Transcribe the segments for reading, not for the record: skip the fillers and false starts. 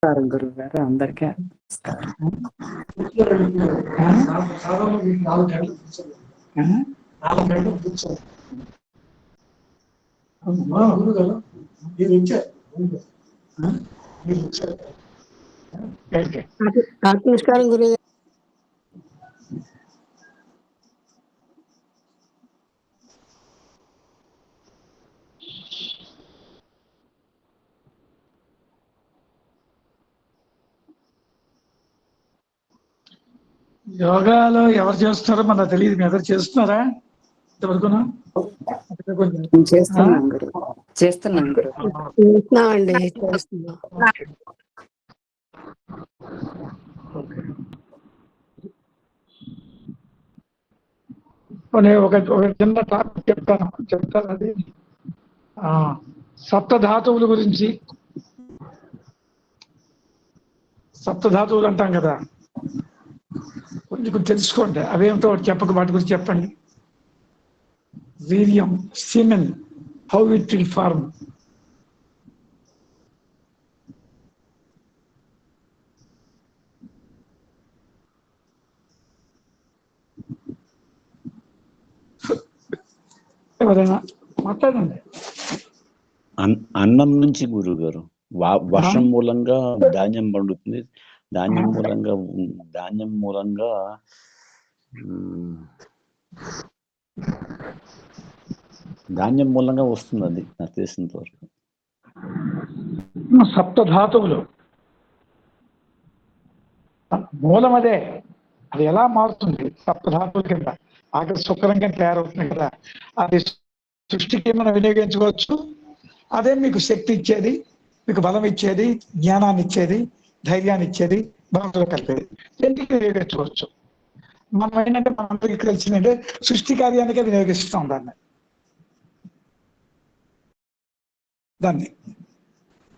నమస్కారం గురువు గారు, అందరికీ నమస్కారం. 4 గంటలు కూర్చోండి. గురుగారు మీరు వచ్చారు. నమస్కారం గురువు. యోగాలో ఎవరు చేస్తున్నారో మనకు తెలియదు. మీ అందరు చేస్తున్నారా? చేస్తున్నాం గురువు, చేస్తున్నాం గురువు. చేస్తున్నామండి, చేస్తున్నాం. ఒక చిన్న టాపిక్ చెప్తాను అది సప్తధాతువుల గురించి. సప్తధాతువులు అంటాం కదా, కొంచెం తెలుసుకోండి. అవేమిటో చెప్పక వాటి గురించి చెప్పండి. వీర్యం, semen, how it will form. ఎవరైనా మాట్లాడండి. అన్నం నుంచి గురువు గారు వర్షం మూలంగా ధాన్యం పండుతుంది. ధాన్యం మూలంగా వస్తుంది. అది నాకు తెలిసినంత వరకు. సప్తధాతువులు మూలం అదే. అది ఎలా మారుతుంది? సప్తధాతువుల కింద ఆఖరి శుక్రంగా తయారవుతుంది కదా. అది సృష్టికి మనం వినియోగించుకోవచ్చు. అదే మీకు శక్తి ఇచ్చేది, మీకు బలం ఇచ్చేది, జ్ఞానాన్ని ఇచ్చేది, ధైర్యాన్ని ఇచ్చేది, బలంలో కలిపేది. రెండింటికి వినియోగించుకోవచ్చు. మనం ఏంటంటే మనందరికీ తెలిసిందంటే సృష్టి కార్యానికే వినియోగిస్తాం దాన్ని.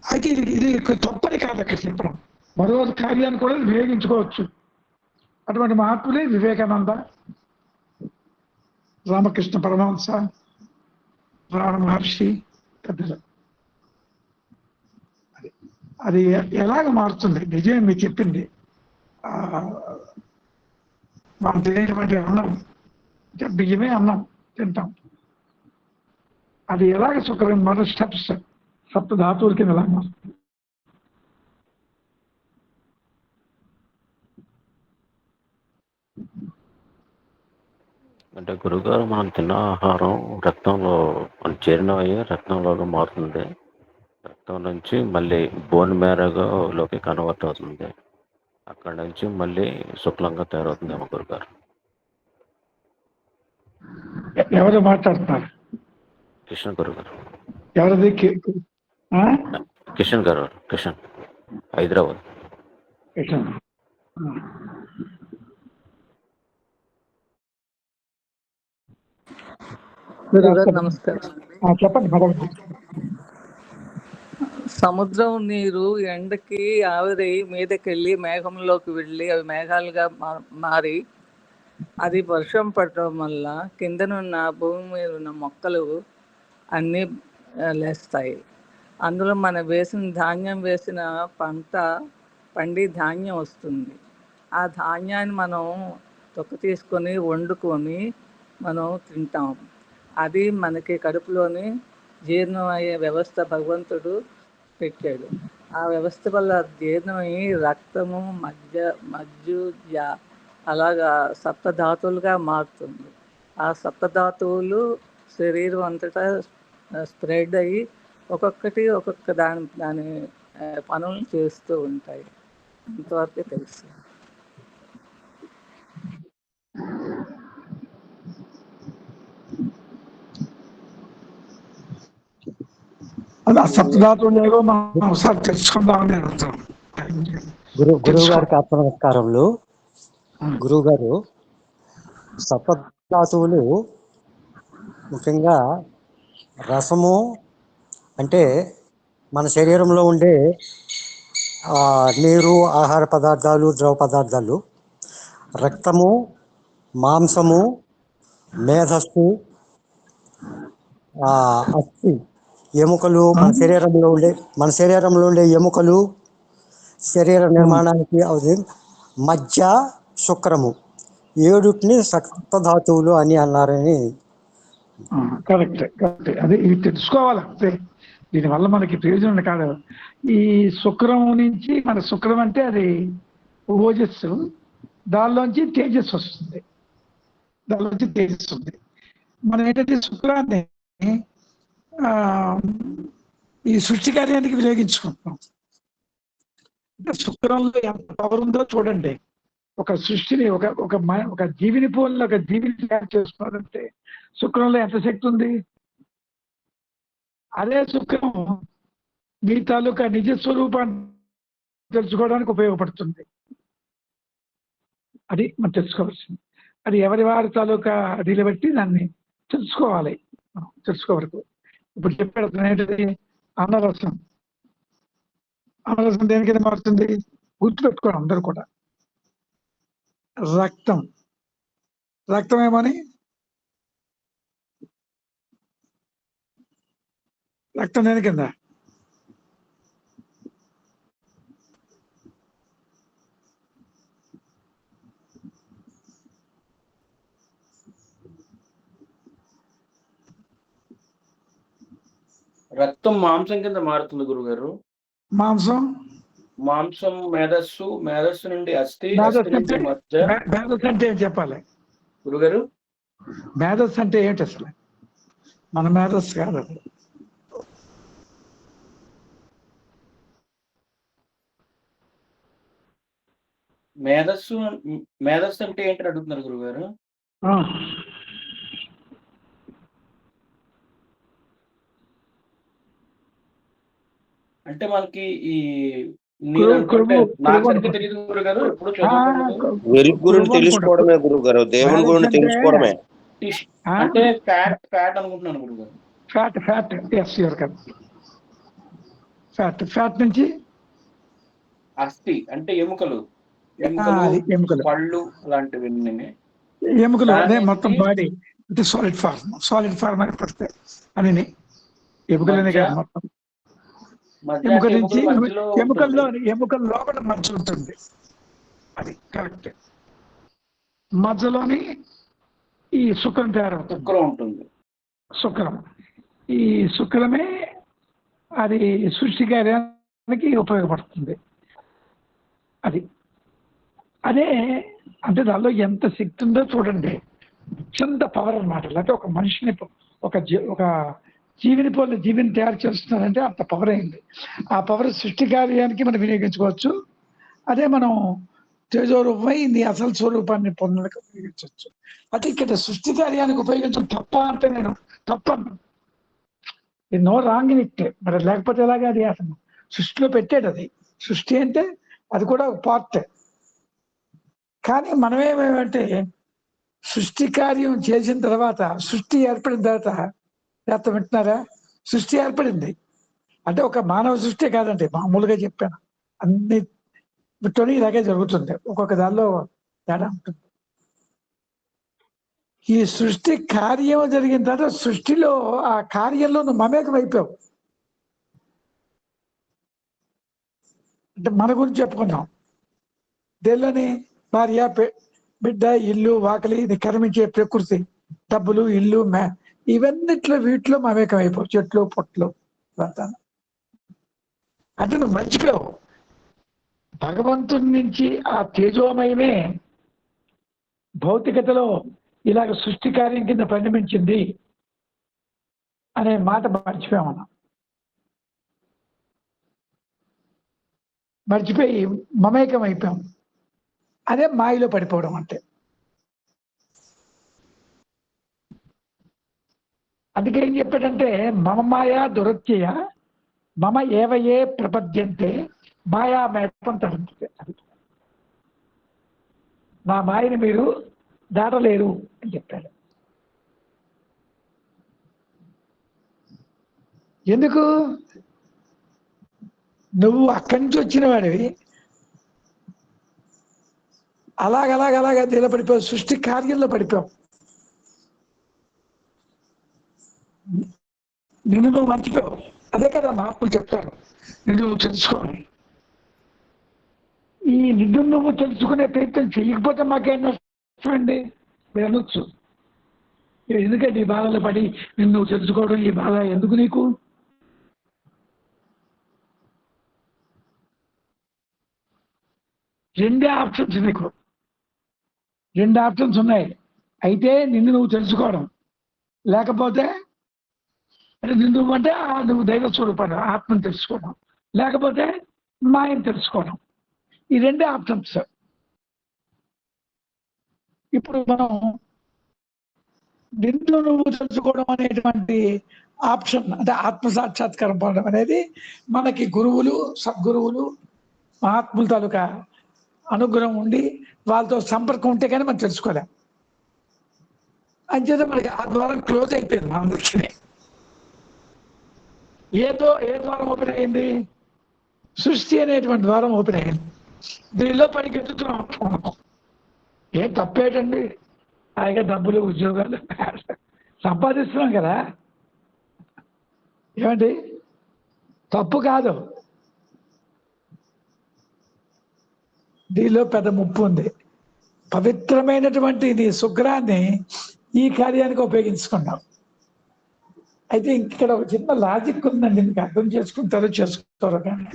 అయితే ఇది తప్పని కాదు అక్కడ చెప్పడం. మరో కార్యాన్ని కూడా వినియోగించుకోవచ్చు. అటువంటి మహాత్ములే వివేకానంద, రామకృష్ణ పరమహంస, రామ మహర్షి పెద్దలు. అది ఎలాగ మారుతుంది? నిజమే మీరు చెప్పింది. మనం తినేటువంటి అన్నం, బియ్యమే అన్నం తింటాం. అది ఎలాగ శుక్రం మరో స్టెప్స్ సప్తధాతువుల కింద ఎలా మారుతుంది? అంటే గురుగారు, మనం తిన్న ఆహారం రక్తంలో చేరినవయ్యే రక్తంలోకి మారుతుంది. రక్తం నుంచి మళ్ళీ బోన్ మ్యారోలోకి కన్వర్ట్ అవుతుంది. అక్కడ నుంచి మళ్ళీ శుక్లంగా తయారవుతుందేమో గురుగారు. ఎవరు మాట్లాడుతున్నారు? కిషన్ గురుగారు. ఎవరిది? కిషన్ గారు, కిషన్, హైదరాబాద్. కిషన్ నమస్కారం. చెప్పండి మేడం. సముద్రం నీరు ఎండకి ఆవిరి మీదకెళ్ళి మేఘంలోకి వెళ్ళి అవి మేఘాలుగా మారి అది వర్షం పడటం వల్ల కిందనున్న భూమి మీద ఉన్న మొక్కలు అన్నీ లేస్తాయి. అందులో మనం వేసిన పంట పండి ధాన్యం వస్తుంది. ఆ ధాన్యాన్ని మనం తొక్క తీసుకొని వండుకొని మనం తింటాం. అది మనకి కడుపులోని జీర్ణమయ్యే వ్యవస్థ భగవంతుడు పెట్టాడు. ఆ వ్యవస్థ వల్ల జీర్ణమయ్యి రక్తము, మజ్జు అలాగా సప్తధాతువులుగా మారుతుంది. ఆ సప్తధాతువులు శరీరం అంతటా స్ప్రెడ్ అయ్యి ఒక్కొక్క దాని పనులు చేస్తూ ఉంటాయి. అంతవరకే తెలుసు. సప్తధాతువులు మనం ఒకసారి తెలుసుకుందామని అడుగుతాం. గురువు గారికి ఆత్మ నమస్కారములు. గురువు గారు, సప్తధాతువులు ముఖ్యంగా రసము అంటే మన శరీరంలో ఉండే నీరు, ఆహార పదార్థాలు, ద్రవ పదార్థాలు, రక్తము, మాంసము, మేధస్సు, అస్థి, ఎముకలు, మన శరీరంలో ఉండే ఎముకలు, శరీర నిర్మాణానికి అవుతుంది. మధ్య శుక్రము 7 సప్తధాతువులు అని అన్నారని. కరెక్ట్. అదే ఇది తెలుసుకోవాలి అంతే. దీనివల్ల మనకి ప్రయోజనం కాదు. ఈ శుక్రం నుంచి మన శుక్రం అంటే అది ఓజస్సు, దానిలోంచి తేజస్సు వస్తుంది. మనం ఏంటంటే శుక్రాన్ని ఈ సృష్టి కార్యానికి వినియోగించుకుంటున్నాం. అంటే శుక్రంలో ఎంత పవర్ ఉందో చూడండి. ఒక సృష్టిని ఒక జీవిని పోలిన ఒక జీవిని తయారు చేస్తున్నారంటే శుక్రంలో ఎంత శక్తి ఉంది. అదే శుక్రం మీ తాలూకా నిజ స్వరూపాన్ని తెలుసుకోవడానికి ఉపయోగపడుతుంది. అది మనం తెలుసుకోవాల్సింది. అది ఎవరి వారి తాలూకా దీన్ని బట్టి దాన్ని తెలుసుకోవాలి. తెలుసుకోవరకు ఇప్పుడు చెప్పాడు ఏంటది, అన్నరసం. అన్నరసం దేనికైనా మారుతుంది, గుర్తుపెట్టుకోండి అందరూ కూడా. రక్తం ఏమని, రక్తం దేని కింద, రక్తం మాంసం కింద మారుతుంది గురుగారు. మాంసం మేధస్సు నుండి అస్థి నుండి మధ్య. మేధస్సు అంటే ఏం చెప్పాలి గురుగారు? మేధస్సు అంటే ఏంటి అసలు? మన మేధస్సు కాదు అది. మేధస్సు అంటే ఏంటని అడుగుతున్నారు గురుగారు. అంటే మనకి ఈ తెలియదు గురుగారు, ఎప్పుడు వెలుగు గురించి తెలుసుకోవడమే గురుగారు, దేవుని గురించి తెలుసుకోవడమే. అంటే ఫ్యాట్ అనుకుంటున్నాను గురుగారు. ఫ్యాట్ నుంచి అస్థి అంటే ఎముకలు, పళ్ళు అలాంటివి. ఎముకలు అదే మొత్తం బాడీ అంటే సాలిడ్ ఫార్మ్ అని పడతాయి అని ఎముకలనే కాదు మొత్తం. ఎముక నుంచి ఎముకల లోపల మధ్య ఉంటుంది. అది కరెక్ట్. మధ్యలోని ఈ శుక్రం తయారవుతుంది. శుక్రం ఈ శుక్రమే అది సృష్టి కార్యానికి ఉపయోగపడుతుంది. అదే అంటే దానిలో ఎంత శక్తి ఉందో చూడండి. అత్యంత పవర్ అన్నమాట. లేకపోతే ఒక మనిషిని ఒక జీవిని తయారు చేస్తున్నారంటే అంత పవర్ అయింది. ఆ పవర్ సృష్టి కార్యానికి మనం వినియోగించుకోవచ్చు. అదే మనం తేజోరూపమై నీ అసలు స్వరూపాన్ని పొందడానికి ఉపయోగించవచ్చు. అంటే ఇక్కడ సృష్టి కార్యానికి ఉపయోగించడం తప్ప అంటే నేను తప్పను. ఇది నో రాంగ్ ఇన్ ఇట్. మరి లేకపోతే ఎలాగా? అది అసలు సృష్టిలో పెట్టాడు. అది సృష్టి అంటే అది కూడా పార్ట్. కానీ మనమేమంటే సృష్టి కార్యం చేసిన తర్వాత, సృష్టి ఏర్పడిన తర్వాత అర్థం వింటున్నారా? సృష్టి ఏర్పడింది అంటే ఒక మానవ సృష్టి కాదండి, మామూలుగా చెప్పాను. అన్ని విట్టని ఇలాగే జరుగుతుంది. ఒక్కొక్క దానిలో తేడా ఉంటుంది. ఈ సృష్టి కార్యం జరిగిన తర్వాత సృష్టిలో ఆ కార్యంలో నువ్వు మమేకం అయిపోయావు. అంటే మన గురించి చెప్పుకున్నాం. దేనిలోని భార్య, బిడ్డ, ఇల్లు, వాకలి, ఇది కర్మించే ప్రకృతి, డబ్బులు, ఇల్లు, వీటిలో మమేకం అయిపోవు. చెట్లు, పొట్లు, అంటే నువ్వు మర్చిపోయావు. భగవంతుడి నుంచి ఆ తేజోమయమే భౌతికతలో ఇలాగ సృష్టి కార్యం కింద పరిణమించింది అనే మాట మర్చిపోయామన్నా. మర్చిపోయి మమేకం అయిపోయాం. అదే మాయలో పడిపోవడం అంటే. అందుకే ఏం చెప్పాడంటే, మమ మాయా దురత్యయ మమ ఏవయే ప్రపద్యంతే మాయా మేకం తరంతే. నా మాయని మీరు దాటలేరు అని చెప్పాడు. ఎందుకు? నువ్వు అక్కడి నుంచి వచ్చిన వాడివి, అలాగ దీనిలో పడిపోయావు, సృష్టి కార్యంలో పడిపోయావు. నిన్ను నువ్వు మర్చిపోయావు. అదే కదా మహాత్ములు చెప్తారు, నిన్ను నువ్వు తెలుసుకోవాలి. నిన్ను నువ్వు తెలుసుకునే ప్రయత్నం చేయకపోతే మాకేం నష్టమండి మీరు అనొచ్చు. ఎందుకంటే ఈ బాధలు పడి నిన్ను నువ్వు తెలుసుకోవడం, ఈ బాధ ఎందుకు నీకు? రెండే ఆప్షన్స్ నీకు, రెండు ఆప్షన్స్ ఉన్నాయి. అయితే నిన్ను నువ్వు తెలుసుకోవడం, లేకపోతే నిన్ను అంటే నువ్వు దైవ స్వరూపాన్ని ఆత్మను తెలుసుకోవడం, లేకపోతే మాయను తెలుసుకోవడం. ఈ రెండే ఆప్షన్స్. ఇప్పుడు మనం నిన్ను నువ్వు తెలుసుకోవడం అనేటువంటి ఆప్షన్, అంటే ఆత్మ సాక్షాత్కారం పొందడం అనేది మనకి గురువులు, సద్గురువులు, మహాత్ముల తాలూకా అనుగ్రహం ఉండి వాళ్ళతో సంపర్కం ఉంటే కానీ మనం తెలుసుకోలేం. అంచేత మనకి ఆ ద్వారం క్లోజ్ అయిపోయింది మన దృష్టిని. ఏ ద్వారం ఓపెన్ అయింది? సృష్టి అనేటువంటి ద్వారం ఓపెన్ అయింది. దీనిలో పనికి ఎత్తుతున్నాం. ఏం తప్పేటండి? హాయిగా డబ్బులు, ఉద్యోగాలు సంపాదిస్తున్నాం కదా, ఏమండి? తప్పు కాదు. దీనిలో పెద్ద ముప్పు ఉంది. పవిత్రమైనటువంటి నీ శుక్రాన్ని ఈ కార్యానికి ఉపయోగించుకున్నాం. అయితే ఇక్కడ ఒక చిన్న లాజిక్ ఉందండి, మీకు అర్థం చేసుకుంటారో చేసుకోరో కానీ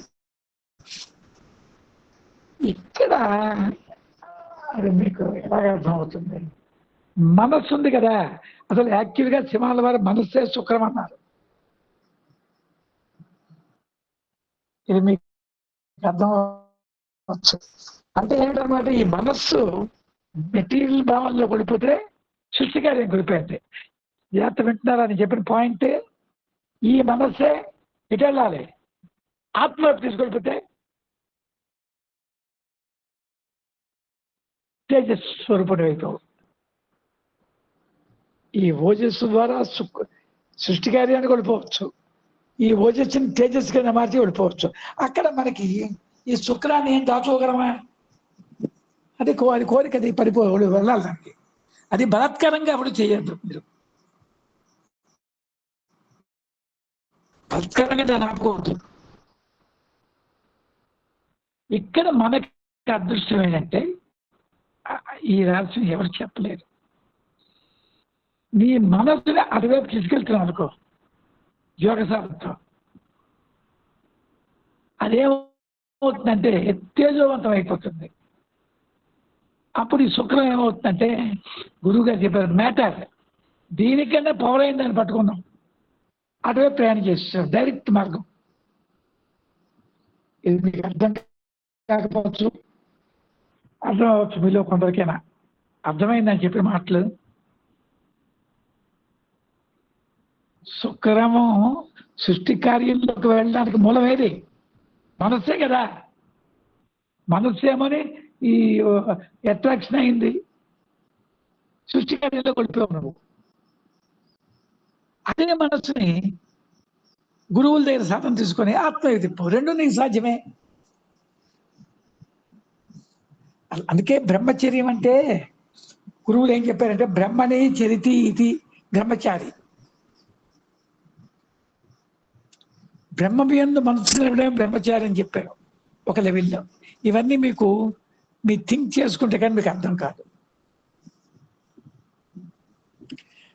ఇక్కడ అది మీకు ఎలాగ అర్థం అవుతుంది? మనస్సు ఉంది కదా, అసలు యాక్చువల్గా సింహాల వారి మనస్సే శుక్రం అన్నారు. ఇది మీకు అర్థం అవచ్చు. అంటే ఏంటన్నమాట, ఈ మనస్సు మెటీరియల్ భావంలో పడిపోతే సృష్టి కార్యం కోల్పోయింది. జాగ్రత్త వింటున్నారా అని చెప్పిన పాయింట్? ఈ మనస్సే ఇటు వెళ్ళాలి, ఆత్మవైపు తీసుకెళ్ళిపోతే తేజస్సు స్వరూపుడు అయిపోవు. ఈ ఓజస్సు ద్వారా సృష్టి కార్యాన్ని కోల్పోవచ్చు, ఈ ఓజస్సుని తేజస్సు కింద మార్చి ఓడిపోవచ్చు. అక్కడ మనకి ఈ శుక్రాన్ని ఏం దాచుకోగలమా? అది కోరిక, అది వెళ్ళాలి దానికి. అది బలాత్కారంగా అప్పుడు చేయొద్దు. మీరు బలాత్కారంగా దాన్ని ఆపుకోవద్దు. ఇక్కడ మనకి అదృష్టం ఏంటంటే ఈ రహస్యం ఎవరు చెప్పలేరు. నీ మనస్సుని అటువైపు తీసుకెళ్తున్నావు అనుకో యోగ సాధనతో, అదేమవుతుందంటే తేజోవంతం అయిపోతుంది. అప్పుడు ఈ శుక్రం ఏమవుతుందంటే, గురువు గారు చెప్పారు, మ్యాటర్ దీనికన్నా పవర్ అయింది దాన్ని పట్టుకున్నాం, అటువైపు ప్రయాణం చేస్తారు. డైరెక్ట్ మార్గం. ఇది మీకు అర్థం కాకపోవచ్చు, అర్థం అవ్వచ్చు మీలో కొందరికైనా. అర్థమైందని చెప్పిన మాటలు. శుక్రము సృష్టి కార్యంలోకి వెళ్ళడానికి మూలం ఏది? మనస్సే కదా. మనస్సేమని ఈ అట్రాక్షన్ అయింది, సృష్టి కార్యంలో కొలిపోయావు నువ్వు. అదే మనస్సుని గురువుల దగ్గర సాధన తీసుకొని ఆత్మయ్య తిప్పు, రెండు నీకు సాధ్యమే. అందుకే బ్రహ్మచర్యం అంటే గురువులు ఏం చెప్పారంటే, బ్రహ్మని చరితి ఇది బ్రహ్మచారి. బ్రహ్మయందు మనసు నిలవడం బ్రహ్మచారి అని చెప్పారు ఒక లెవెల్లో. ఇవన్నీ మీకు మీరు థింక్ చేసుకుంటే కానీ మీకు అర్థం కాదు.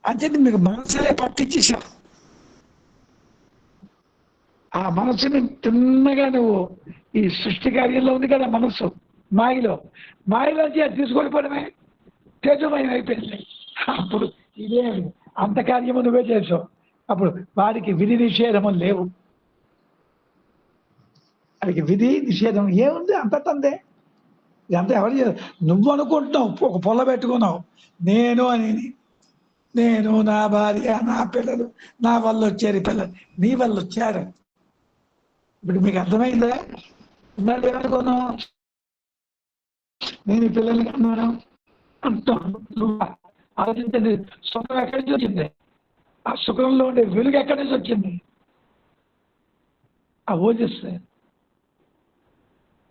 అంతే మీకు మనసులే పట్టించేసావు. ఆ మనసుని తిన్నగా నువ్వు ఈ సృష్టి కార్యంలో ఉంది కదా మనస్సు, మాయలోంచి అది తీసుకొనిపోవడమే తేజోమయం అయిపోయింది. అప్పుడు ఇదే అంత కార్యము నువ్వే చేసావు. అప్పుడు వారికి విధి నిషేధము లేవు. వారికి విధి నిషేధం ఏముంది? అంత తందే. ఇదంతా ఎవరు? నువ్వు అనుకుంటున్నావు, ఒక పొల్ల పెట్టుకున్నావు నేను అని. నేను, నా భార్య, నా పిల్లలు, నా వల్ల వచ్చారు పిల్లలు, నీ వల్ల వచ్చారు. ఇప్పుడు మీకు అర్థమైందా? మళ్ళీ ఏమనుకున్నావు? నేను ఈ పిల్లలకి అన్నాను అంటాను. నువ్వు ఆలోచించండి, సుఖం ఎక్కడి నుంచి వచ్చింది? ఆ సుఖంలో ఉండే వెలుగు ఎక్కడి నుంచి వచ్చింది? ఆ ఓజస్సు.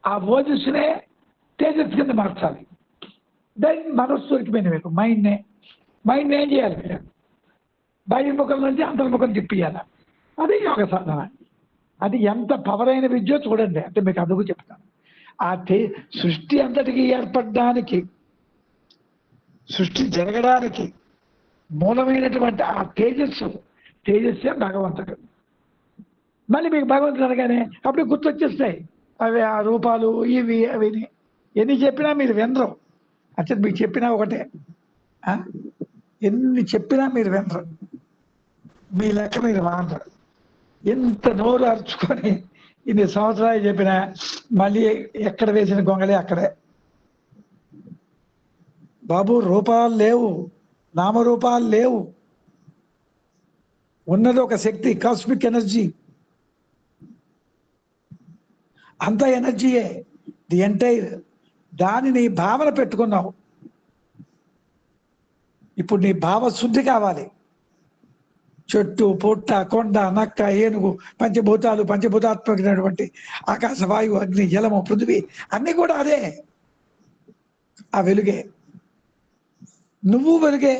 ఆ ఓజస్సునే తేజస్సు కింద మార్చాలి. దాన్ని మనస్సు దొరికిపోయింది మీకు. మైండ్ ఏం చేయాలి? మీరు బహిర్ముఖం నుంచి అంతర్ముఖం తిప్పియాలి. అది యోగ సాధన. అది ఎంత పవర్ అయిన విద్యో చూడండి. అంటే మీకు అందుకు చెప్తాను. ఆ సృష్టి అంతటికి ఏర్పడడానికి, సృష్టి జరగడానికి మూలమైనటువంటి ఆ తేజస్సే భగవంతుడు. మళ్ళీ మీకు భగవంతుడు అనగానే అప్పుడు గుర్తొచ్చేస్తాయి అవి, ఆ రూపాలు, ఇవి అవిని. ఎన్ని చెప్పినా మీరు వినరు. అంటే మీకు చెప్పినా ఒకటే, ఎన్ని చెప్పినా మీరు వినరు. మీ లెక్క మీరు మానరు. ఎంత నోరు అరుచుకొని ఇన్ని సంవత్సరాలు చెప్పినా మళ్ళీ ఎక్కడ వేసిన గొంగళి అక్కడే. బాబు, రూపాలు లేవు, నామరూపాలు లేవు. ఉన్నది ఒక శక్తి, కాస్మిక్ ఎనర్జీ. అంత ఎనర్జీయే ది ఎంటైర్. దానిని భావన పెట్టుకున్నావు. ఇప్పుడు నీ భావ శుద్ధి కావాలి. చెట్టు, పుట్ట, కొండ, నక్క, ఏనుగు, పంచభూతాలు, పంచభూతాత్మకమైనటువంటి ఆకాశ, వాయువు, అగ్ని, జలము, పృథివీ అన్నీ కూడా అదే. ఆ వెలుగే. నువ్వు వెలుగే.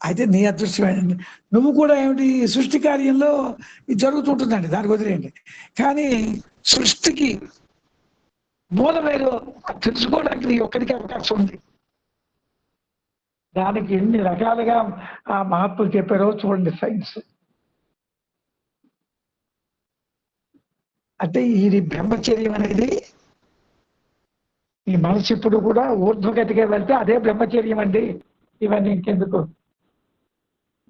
అయితే నీ అదృష్టమైనది. నువ్వు కూడా ఏమిటి, సృష్టి కార్యంలో ఇది జరుగుతుంటుందండి, దానికి వదిలేయండి. కానీ సృష్టికి మూలమేదో తెలుసుకోవడానికి నీ ఒక్కడికి అవకాశం ఉంది. దానికి ఎన్ని రకాలుగా ఆ మహాత్ములు చెప్పారో చూడండి. సైన్స్ అంటే ఇది బ్రహ్మచర్యం అనేది, ఈ మనసు ఇప్పుడు కూడా ఊర్ధ్వగతిగా వెళ్తే అదే బ్రహ్మచర్యం అండి. ఇవన్నీ ఇంకెందుకు,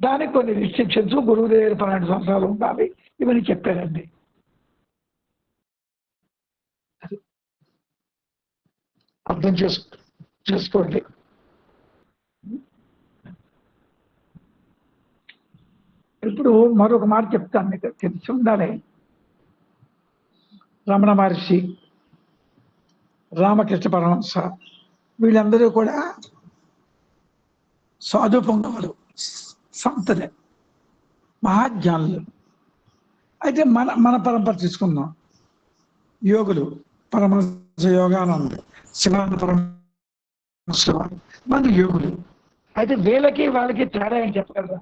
దానికి కొన్ని రిస్ట్రిక్షన్స్, గురువు దగ్గర 12 సంవత్సరాలు ఉండాలి, ఇవన్నీ చెప్పారండి. అర్థం చేసుకోండి. ఇప్పుడు మరొక మాట చెప్తాను, మీకు తెలిసి ఉండాలి. రమణ మహర్షి, రామకృష్ణ పరమహంస, వీళ్ళందరూ కూడా సాధు పొంగవులు, సంతలే, మహాజ్ఞానులు. అయితే మన పరంపర తీసుకుందాం. యోగులు, పరమహంస యోగానంద, శివానంద పరమహంస, మన యోగులు. అయితే వీళ్ళకి వాళ్ళకి తేడా ఏం చెప్పగలరా?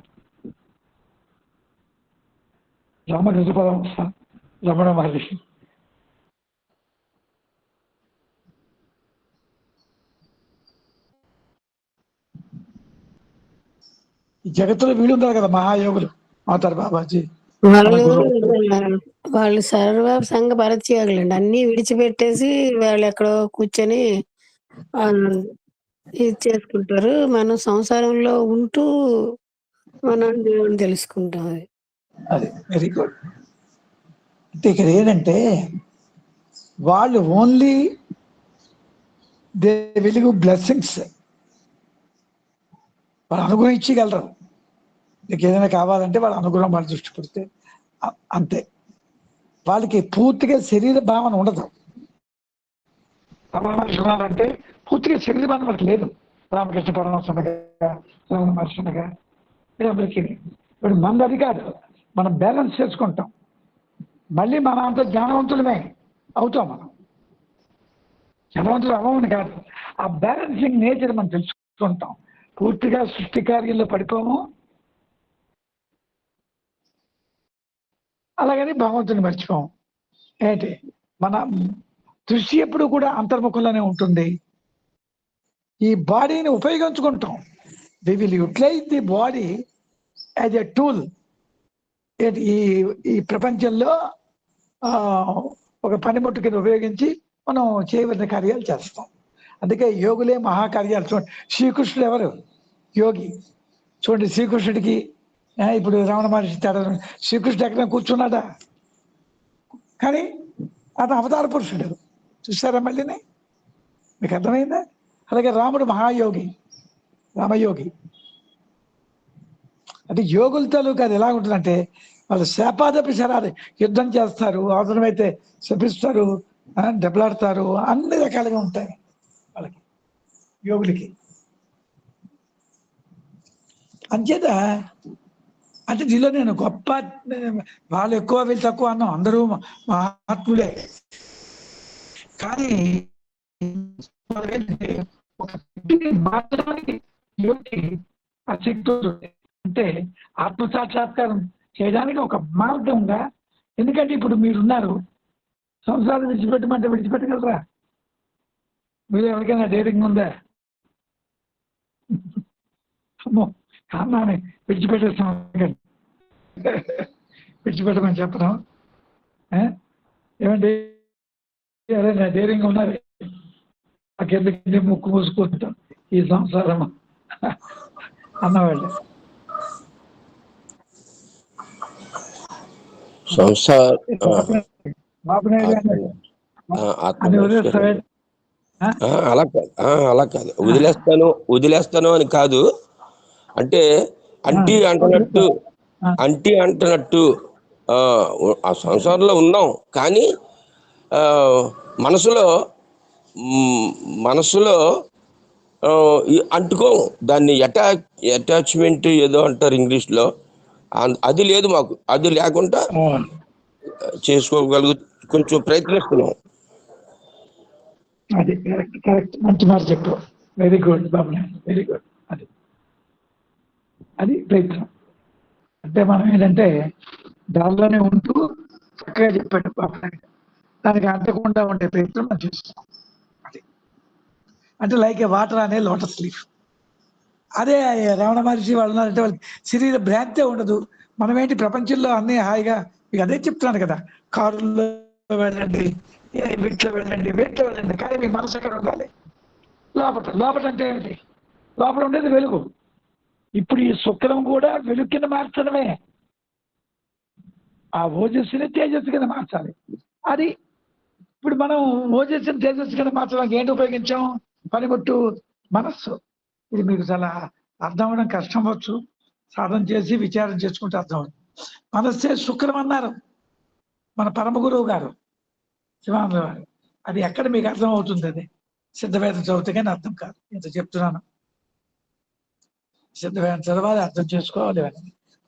రామకృష్ణ పరమహంస, రమణ మహర్షి. ఈ జగత్తులో వీళ్ళు ఉన్నారు కదా మహాయోగులు, మాతారు బాబాజీ. వాళ్ళు సర్వ సంఘ పరిత్యాగులండి. అన్ని విడిచిపెట్టేసి వాళ్ళు ఎక్కడో కూర్చొని ఇది చేసుకుంటారు. మనం సంసారంలో ఉంటూ మనం దేవుని తెలుసుకుంటాం. అది వెరీ గుడ్. అంటే ఇక్కడ ఏంటంటే వాళ్ళు ఓన్లీ దే వెలుగు బ్లెస్సింగ్స్ వాళ్ళు అనుగ్రహించగలరు. నీకు ఏదైనా కావాలంటే వాళ్ళ అనుగ్రహం వాళ్ళు దృష్టి పెడితే అంతే. వాళ్ళకి పూర్తిగా శరీర భావన ఉండదు. అంటే పూర్తిగా శరీర భావన వాళ్ళకి లేదు. రామకృష్ణ పరమహంసగా, రమణ మహర్షిగా వీళ్ళందరికీ. ఇప్పుడు మనది అది కాదు, మనం బ్యాలెన్స్ చేసుకుంటాం. మళ్ళీ మన అంత జ్ఞానవంతులమే అవుతాం. మనం జ్ఞానవంతులు అవ్వమని కాదు, ఆ బ్యాలెన్సింగ్ నేచర్ మనం తెలుసుకుంటాం. పూర్తిగా సృష్టి కార్యంలో పడిపోము, అలాగని భగవంతుని మర్చిపోము. ఏంటి, మన దృష్టి ఎప్పుడు కూడా అంతర్ముఖంలోనే ఉంటుంది. ఈ బాడీని ఉపయోగించుకుంటాం. We will utilize the body as a tool. ఈ ప్రపంచంలో ఒక పనిముట్టు కింద ఉపయోగించి మనం చేయవలసిన కార్యాలు చేస్తాం. అందుకే యోగులే మహాకార్యాలు. చూడండి, శ్రీకృష్ణుడు ఎవరు? యోగి. చూడండి, శ్రీకృష్ణుడికి ఇప్పుడు రమణ మహర్షి తేడా. శ్రీకృష్ణుడు ఎక్కడ కూర్చున్నాడా? కానీ అతను అవతార పురుషుడు. చూసారా మళ్ళీనే? మీకు అర్థమైందా? అలాగే రాముడు మహాయోగి, రామయోగి. అంటే యోగుల తాలూకు అది ఎలా ఉంటుందంటే వాళ్ళు శాపాదపి శరాది, యుద్ధం చేస్తారు, అవసరమైతే శపిస్తారు, దెబ్బలాడతారు, అన్ని రకాలుగా ఉంటాయి వాళ్ళకి, యోగులకి. అంచేత అంటే దీనిలో నేను గొప్ప, వాళ్ళు ఎక్కువ వీళ్ళు తక్కువ అన్నాం, అందరూ మహాత్ములే. కానీ మార్చడానికి అంటే ఆత్మ సాక్షాత్కారం చేయడానికి ఒక మార్గంగా. ఎందుకంటే ఇప్పుడు మీరున్నారు, సంసారం విడిచిపెట్టమంటే విడిచిపెట్టగలరా? మీరు ఎవరికైనా డేటింగ్ ఉందా? అమ్మో అన్నాని విడిచిపెట్టేస్తాం, విడిచిపెట్టమని చెప్పడం. ఏమంటే ఎవరైనా ధైర్యంగా ఉన్నారు? నాకెందుకంటే ముక్కు మూసుకుంటాం ఈ సంసారం అన్నవాళ్ళు. అలా కాదు, వదిలేస్తాను అని కాదు. అంటే అంటి అంటున్నట్టు ఆ సంసారంలో ఉన్నాం, కానీ మనసులో అంటుకోం దాన్ని. అటాచ్మెంట్ ఏదో అంటారు ఇంగ్లీష్లో, అది లేదు మాకు. అది లేకుండా చేసుకోగలుగు కొంచెం ప్రయత్నిస్తున్నాం. అది కరెక్ట్, మంచి మాట చెప్పు. వెరీ గుడ్ బాబు, వెరీ గుడ్. అది ప్రయత్నం అంటే మనం ఏంటంటే దానిలోనే ఉంటూ చక్కగా చెప్పాడు బాబు, దానికి అంటకుండా ఉండే ప్రయత్నం మనం చేస్తాం. అది అంటే లైక్ ఏ వాటర్ అనే లోటస్ లీఫ్. అదే రమణ మహర్షి వాళ్ళు ఉన్నారంటే వాళ్ళకి శరీర భ్రాంతే ఉండదు. మనం ఏంటి ప్రపంచంలో అన్నీ హాయిగా, ఇక అదే చెప్తున్నాను కదా, కారుల్లో వెళ్ళండి, వీటిలో వెళ్ళండి, వీటిలో వెళ్ళండి, కానీ మీ మనసు ఎక్కడ ఉండాలి? లోపల అంటే ఏంటి? లోపల ఉండేది వెలుగు. ఇప్పుడు ఈ శుక్రం కూడా వెలుగు కింద మార్చడమే. ఆ ఓజస్సుని తేజస్సు కింద మార్చాలి. అది ఇప్పుడు మనం ఓజస్సుని తేజస్సు కింద మార్చడానికి ఏంటి ఉపయోగించాం? పనిముట్టు మనస్సు. ఇది మీకు చాలా అర్థం అవ్వడం కష్టం అవ్వచ్చు, సాధన చేసి విచారం చేసుకుంటే అర్థం అవుతుంది. మనస్సే శుక్రం అన్నారు మన పరమ గురువు గారు శివానంద వారు. అది ఎక్కడ మీకు అర్థం అవుతుంది? అది సిద్ధవేదం చదివితే కానీ అర్థం కాదు. ఇంత చెప్తున్నాను, సిద్ధవేదం చదవాలి, అర్థం చేసుకోవాలి.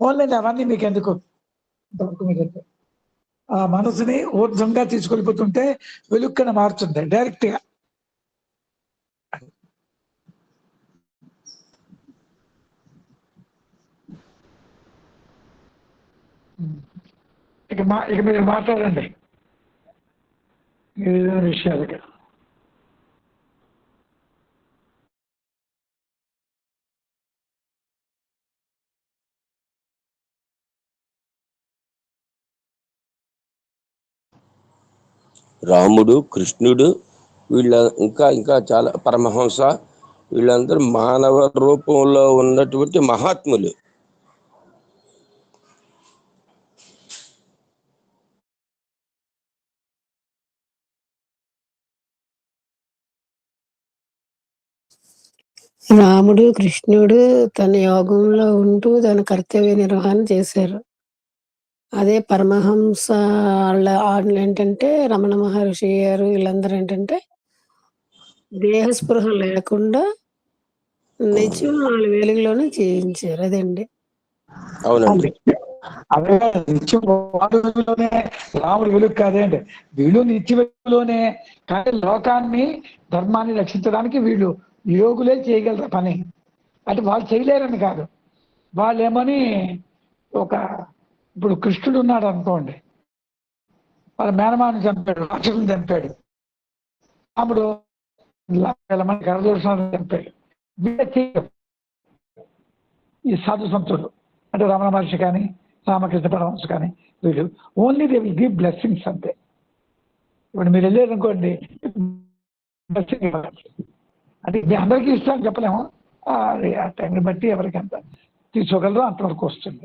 ఓన్లీ అవన్నీ మీకు ఎందుకు? ఆ మనసుని ఊర్ధ్వంగా తీసుకెళ్ళిపోతుంటే వెలుక్కన మారుతుంది డైరెక్ట్ గా. ఇక మీరు మాట్లాడండి ఏదైనా విషయాలుగా. రాముడు, కృష్ణుడు, వీళ్ళ ఇంకా చాలా పరమహంస, వీళ్ళందరూ మానవ రూపంలో ఉన్నటువంటి మహాత్ములు. రాముడు, కృష్ణుడు తన యోగంలో ఉంటూ తన కర్తవ్య నిర్వహణ చేశారు. అదే పరమహంస వాళ్ళు ఏంటంటే రమణ మహర్షి గారు వీళ్ళందరూ ఏంటంటే దేహస్పృహ లేకుండా నిత్యం వాళ్ళ వెలుగులోనే చేయించారు. అదండి. అవునండి. అదే నిత్యం వాడు వెలుగులోనే, రాముడు వెలుగు కాదేంటి, వీళ్ళు నిత్య వెలుగులోనే. కానీ లోకాన్ని, ధర్మాన్ని రక్షించడానికి వీళ్ళు యోగులే చేయగలరు పని. అంటే వాళ్ళు చేయలేరని కాదు, వాళ్ళు ఏమని ఇప్పుడు కృష్ణుడు ఉన్నాడు అనుకోండి, వాళ్ళ మేనమాను చంపాడు, రాక్షసుని చంపాడు. రాముడు మంది గరదోషాలను చంపాడు. ఈ సాధు సంతులు అంటే రమణ మహర్షి కానీ, రామకృష్ణ పరమహంస కానీ, వీళ్ళు only they will give blessings అంతే. ఇప్పుడు మీరు వెళ్ళారు అనుకోండి, బ్లెస్సింగ్ అంటే మీ అందరికీ ఇష్టాన్ని చెప్పలేము, ఆ టైంని బట్టి ఎవరికి ఎంత తీసుకోగలరో అంతవరకు వస్తుంది.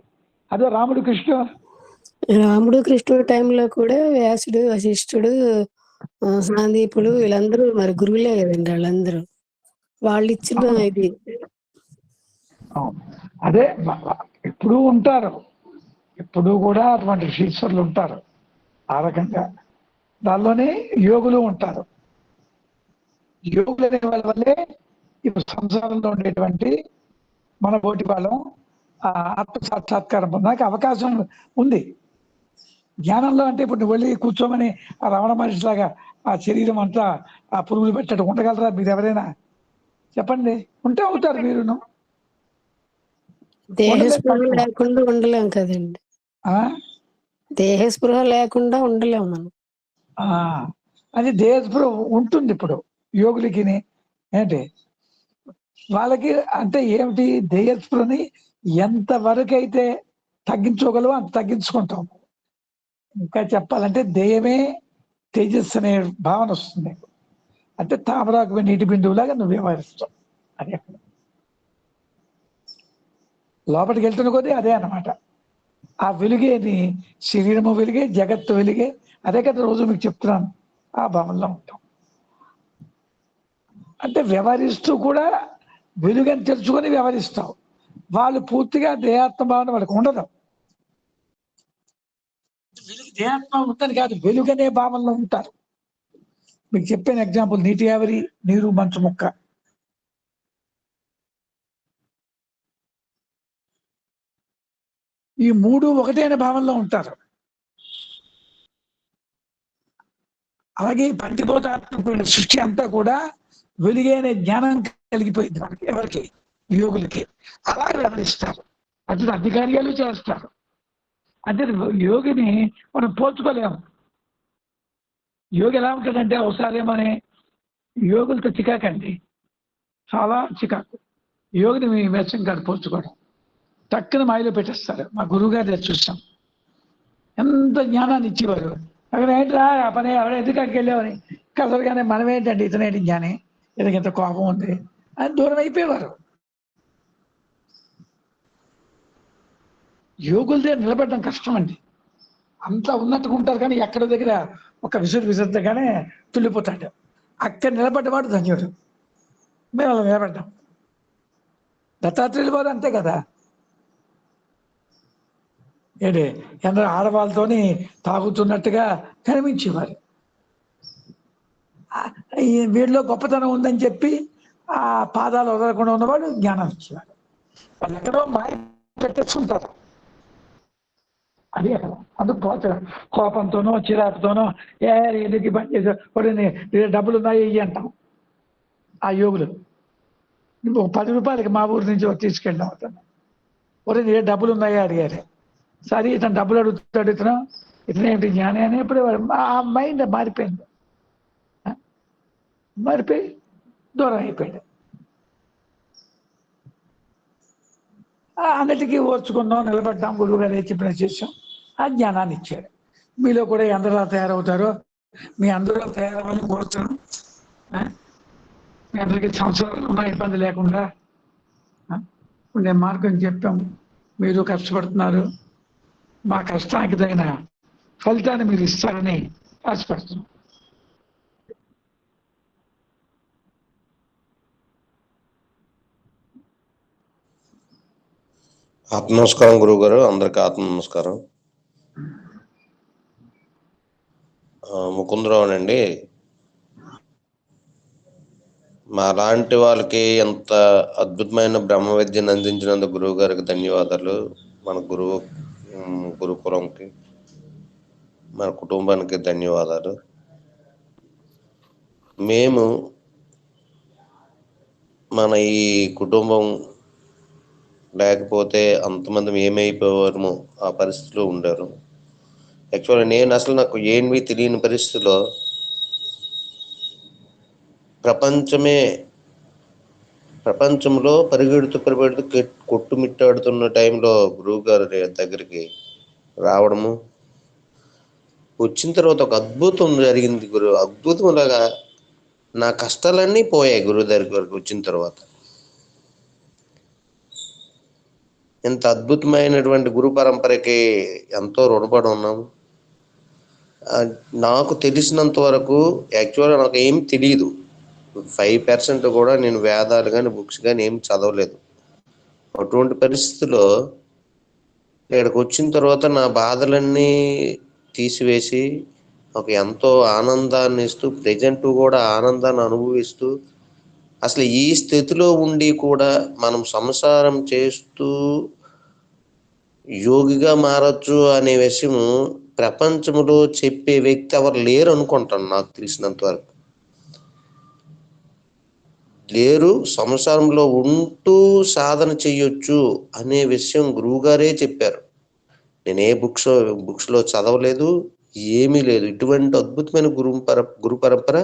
అదే రాముడు కృష్ణుడు టైంలో కూడా వ్యాసుడు, వశిష్ఠుడు, సందీపుడు వీళ్ళందరూ మరి గురువులే కదండి. వాళ్ళందరూ వాళ్ళు ఇచ్చిన ఇది. అదే ఇప్పుడు ఉంటారు, ఇప్పుడు కూడా అటువంటి శ్రీశ్వరులు ఉంటారు. ఆ రకంగా దానిలోనే యోగులు ఉంటారు. యోగులు అనే వాళ్ళ వల్లే ఇప్పుడు సంసారంలో ఉండేటువంటి మన పోటీ వాళ్ళం ఆత్మ సాక్షాత్కారం పొందడానికి అవకాశం ఉంది. జ్ఞానంలో అంటే ఇప్పుడు నువ్వు వెళ్ళి కూర్చోమని ఆ రమణ మహర్షి లాగా ఆ శరీరం అంతా ఆ పురుగులు పెట్టట్టు ఉండగలరా మీరు ఎవరైనా? చెప్పండి. ఉంటే అవుతారు మీరును. దేహస్పృహ లేకుండా ఉండలేం కదండి. దేహస్పృహ లేకుండా ఉండలేము మనం. అది దేహస్పృహ ఉంటుంది ఇప్పుడు యోగులకి. ఏంటి వాళ్ళకి అంటే ఏమిటి, దేహస్పృహని ఎంతవరకు అయితే తగ్గించుకోగలవో అంత తగ్గించుకుంటాం. ఇంకా చెప్పాలంటే దేహమే తేజస్సు అనే భావన వస్తుంది. అంటే తామరాకు నీటి బిందువులాగా నువ్వు వ్యవహరిస్తావు. అది అక్కడ లోపలికి వెళ్తున్న కొద్దీ అదే అన్నమాట. ఆ వెలుగేది శరీరము వెలిగే, జగత్తు వెలిగే. అదే కదా రోజు మీకు చెప్తున్నాను, ఆ భావంలో ఉంటాం. అంటే వ్యవహరిస్తూ కూడా వెలుగని తెలుసుకొని వ్యవహరిస్తావు. వాళ్ళు పూర్తిగా దేహాత్మ భావన వాళ్ళకి ఉండదు. వెలుగు దేహాత్మ ఉందని కాదు, వెలుగనే భావనలో ఉంటారు. మీకు చెప్పిన ఎగ్జాంపుల్ నీటి ఆవిరి, నీరు, మంచు ముక్క. ఈ మూడు ఒకటే అనే భావనలో ఉంటారు. అలాగే పంచభూతాత్మక సృష్టి అంతా కూడా వెలుగైన జ్ఞానం కలిగిపోయింది మనకి, ఎవరికి, యోగులకి. అలా వ్యవహరిస్తారు, అటు అధికారియాలు చేస్తారు. అంటే యోగిని మనం పోల్చుకోలేము. యోగి ఎలా ఉంటాడంటే ఒకసారేమోనే యోగులతో చికాకండి, చాలా చికాకు. యోగిని మీ మెచ్చం కాదు పోల్చుకోవడం. టక్కున మాయలో పెట్టేస్తారు. మా గురువు గారు చూసాం, ఎంత జ్ఞానాన్ని ఇచ్చేవారు. అక్కడ ఏంట్రా ఆ పని ఎవడ ఎందుకు అక్కడికి వెళ్ళావని కసరుగానే మనం ఏంటండి ఇతనేంటి జ్ఞాని, ఇతనికి ఎంత కోపం ఉంది అని దూరం అయిపోయేవారు. యోగుల దగ్గర నిలబడడం కష్టం అండి. అంతా ఉన్నట్టుగా ఉంటారు కానీ ఎక్కడ దగ్గర ఒక విసురుగానే తుల్లిపోతాడు. అక్కడ నిలబడ్డవాడు ధన్యుడు. మేము అలా నిలబడ్డాం. దత్తాత్రేయులు వారు అంతే కదా. ఏంటి ఎందరో ఆడవాళ్ళతోని తాగుతున్నట్టుగా కనిపించేవారు. వీడిలో గొప్పతనం ఉందని చెప్పి ఆ పాదాలు వదలకుండా ఉన్నవాడు జ్ఞానం ఇచ్చేవాడు. వాళ్ళు ఎక్కడో మాయ పెట్టేస్తుంటారు. అది అక్కడ అందుకు పోతాడు. కోపంతోనో చిరాకుతోనో ఎందుకు పని చేసే డబ్బులు ఉన్నాయి ఇవి అంటాం. ఆ యోగులు 10 రూపాయలకి మా ఊరి నుంచి తీసుకెళ్ళాం. అతను ఒరే డబ్బులు ఉన్నాయా అడిగారు. సరే ఇతను డబ్బులు అడుగుతాడు, ఇతను ఏమిటి జ్ఞాని అని. ఇప్పుడు ఆ మైండ్ మారిపోయింది, మారిపోయి దూరం అయిపోయాడు. అన్నిటికీ ఓర్చుకున్నాం, నిలబడ్డాం, గురువు గారు చెప్పిన చేసాం. ఆ జ్ఞానాన్ని ఇచ్చాడు. మీలో కూడా ఎందరో తయారవుతారో మీ అందరూ తయారవ్వాలని కోరుతాను. మీ అందరికీ సంవత్సరాలు ఉన్న ఇబ్బంది లేకుండా ఉండే మార్గం చెప్పాము. మీరు కష్టపడుతున్నారు, మా కష్టానికి తగిన ఫలితాన్ని మీరు ఇస్తారని ఆశపడుతున్నాం. ఆత్మ నమస్కారం గురువు గారు, అందరికి ఆత్మ నమస్కారం. ముకుందరావు అండి. మా లాంటి వాళ్ళకి ఎంత అద్భుతమైన బ్రహ్మ విద్యను అందించినందుకు గురువు గారికి ధన్యవాదాలు. మన గురుకులంకి, మన కుటుంబానికి ధన్యవాదాలు. మేము మన ఈ కుటుంబం లేకపోతే అంతమంది ఏమైపోవారమో ఆ పరిస్థితిలో ఉండారు. యాక్చువల్గా నేను అసలు నాకు ఏమీ తెలియని పరిస్థితిలో ప్రపంచంలో పరిగెడుతూ కొట్టుమిట్టాడుతున్న టైంలో గురువు గారి దగ్గరికి రావడము, వచ్చిన తర్వాత ఒక అద్భుతం జరిగింది. అద్భుతంలాగా నా కష్టాలన్నీ పోయాయి గురువు దగ్గరికి వచ్చిన తర్వాత. ఇంత అద్భుతమైనటువంటి గురు పరంపరకి ఎంతో రుణపడి ఉన్నాము. నాకు తెలిసినంత వరకు యాక్చువల్గా నాకు ఏం తెలియదు. 5% కూడా నేను వేదాలు కానీ బుక్స్ కానీ ఏం చదవలేదు. అటువంటి పరిస్థితుల్లో ఇక్కడికి వచ్చిన తర్వాత నా బాధలన్నీ తీసివేసి ఒక ఎంతో ఆనందాన్ని ఇస్తూ, ప్రజెంట్ కూడా ఆనందాన్ని అనుభవిస్తూ, అసలు ఈ స్థితిలో ఉండి కూడా మనం సంసారం చేస్తూ యోగిగా మారచ్చు అనే విషయము ప్రపంచంలో చెప్పే వ్యక్తి ఎవరు లేరు అనుకుంటాను. నాకు తెలిసినంత వరకు లేరు. సంసారంలో ఉంటూ సాధన చెయ్యొచ్చు అనే విషయం గురువుగారే చెప్పారు. నేను ఏ బుక్స్లో చదవలేదు, ఏమీ లేదు. ఇటువంటి అద్భుతమైన గురు పరంపర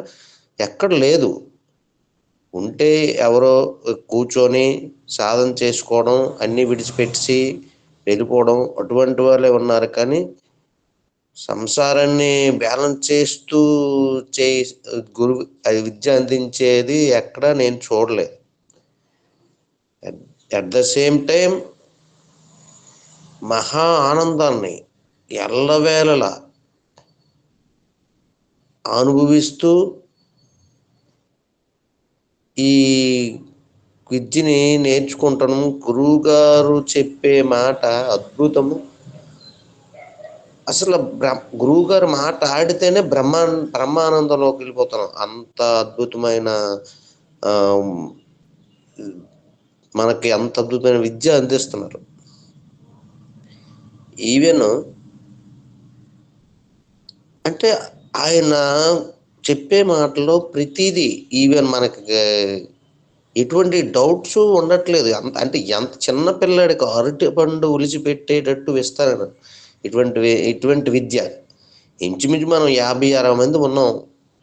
ఎక్కడ లేదు. ఉంటే ఎవరో కూర్చొని సాధన చేసుకోవడం, అన్ని విడిచిపెట్టి వెళ్ళిపోవడం అటువంటి వాళ్ళే ఉన్నారు. కానీ సంసారాన్ని బ్యాలెన్స్ చేస్తూ విద్య అందించేది ఎక్కడ నేను చూడలేదు. అట్ ద సేమ్ టైం మహా ఆనందాన్ని ఎల్లవేళలా అనుభవిస్తూ ఈ విద్యని నేర్చుకుంటాను. గురువు గారు చెప్పే మాట అద్భుతము. అసలు గురువు గారు మాట ఆడితేనే బ్రహ్మానందంలోకి వెళ్ళిపోతాం. అంత అద్భుతమైన మనకి అంత అద్భుతమైన విద్య అందిస్తున్నారు. ఈవెన్ అంటే ఆయన చెప్పే మాటలో ప్రతిదీ ఈవెన్ మనకి ఎటువంటి డౌట్స్ ఉండట్లేదు. అంటే ఎంత చిన్న పిల్లాడికి అరటి పండు ఉలిచిపెట్టేటట్టు ఇస్తారు ఇటువంటి విద్య. ఇంచుమించు మనం 50-60 మంది ఉన్నాం.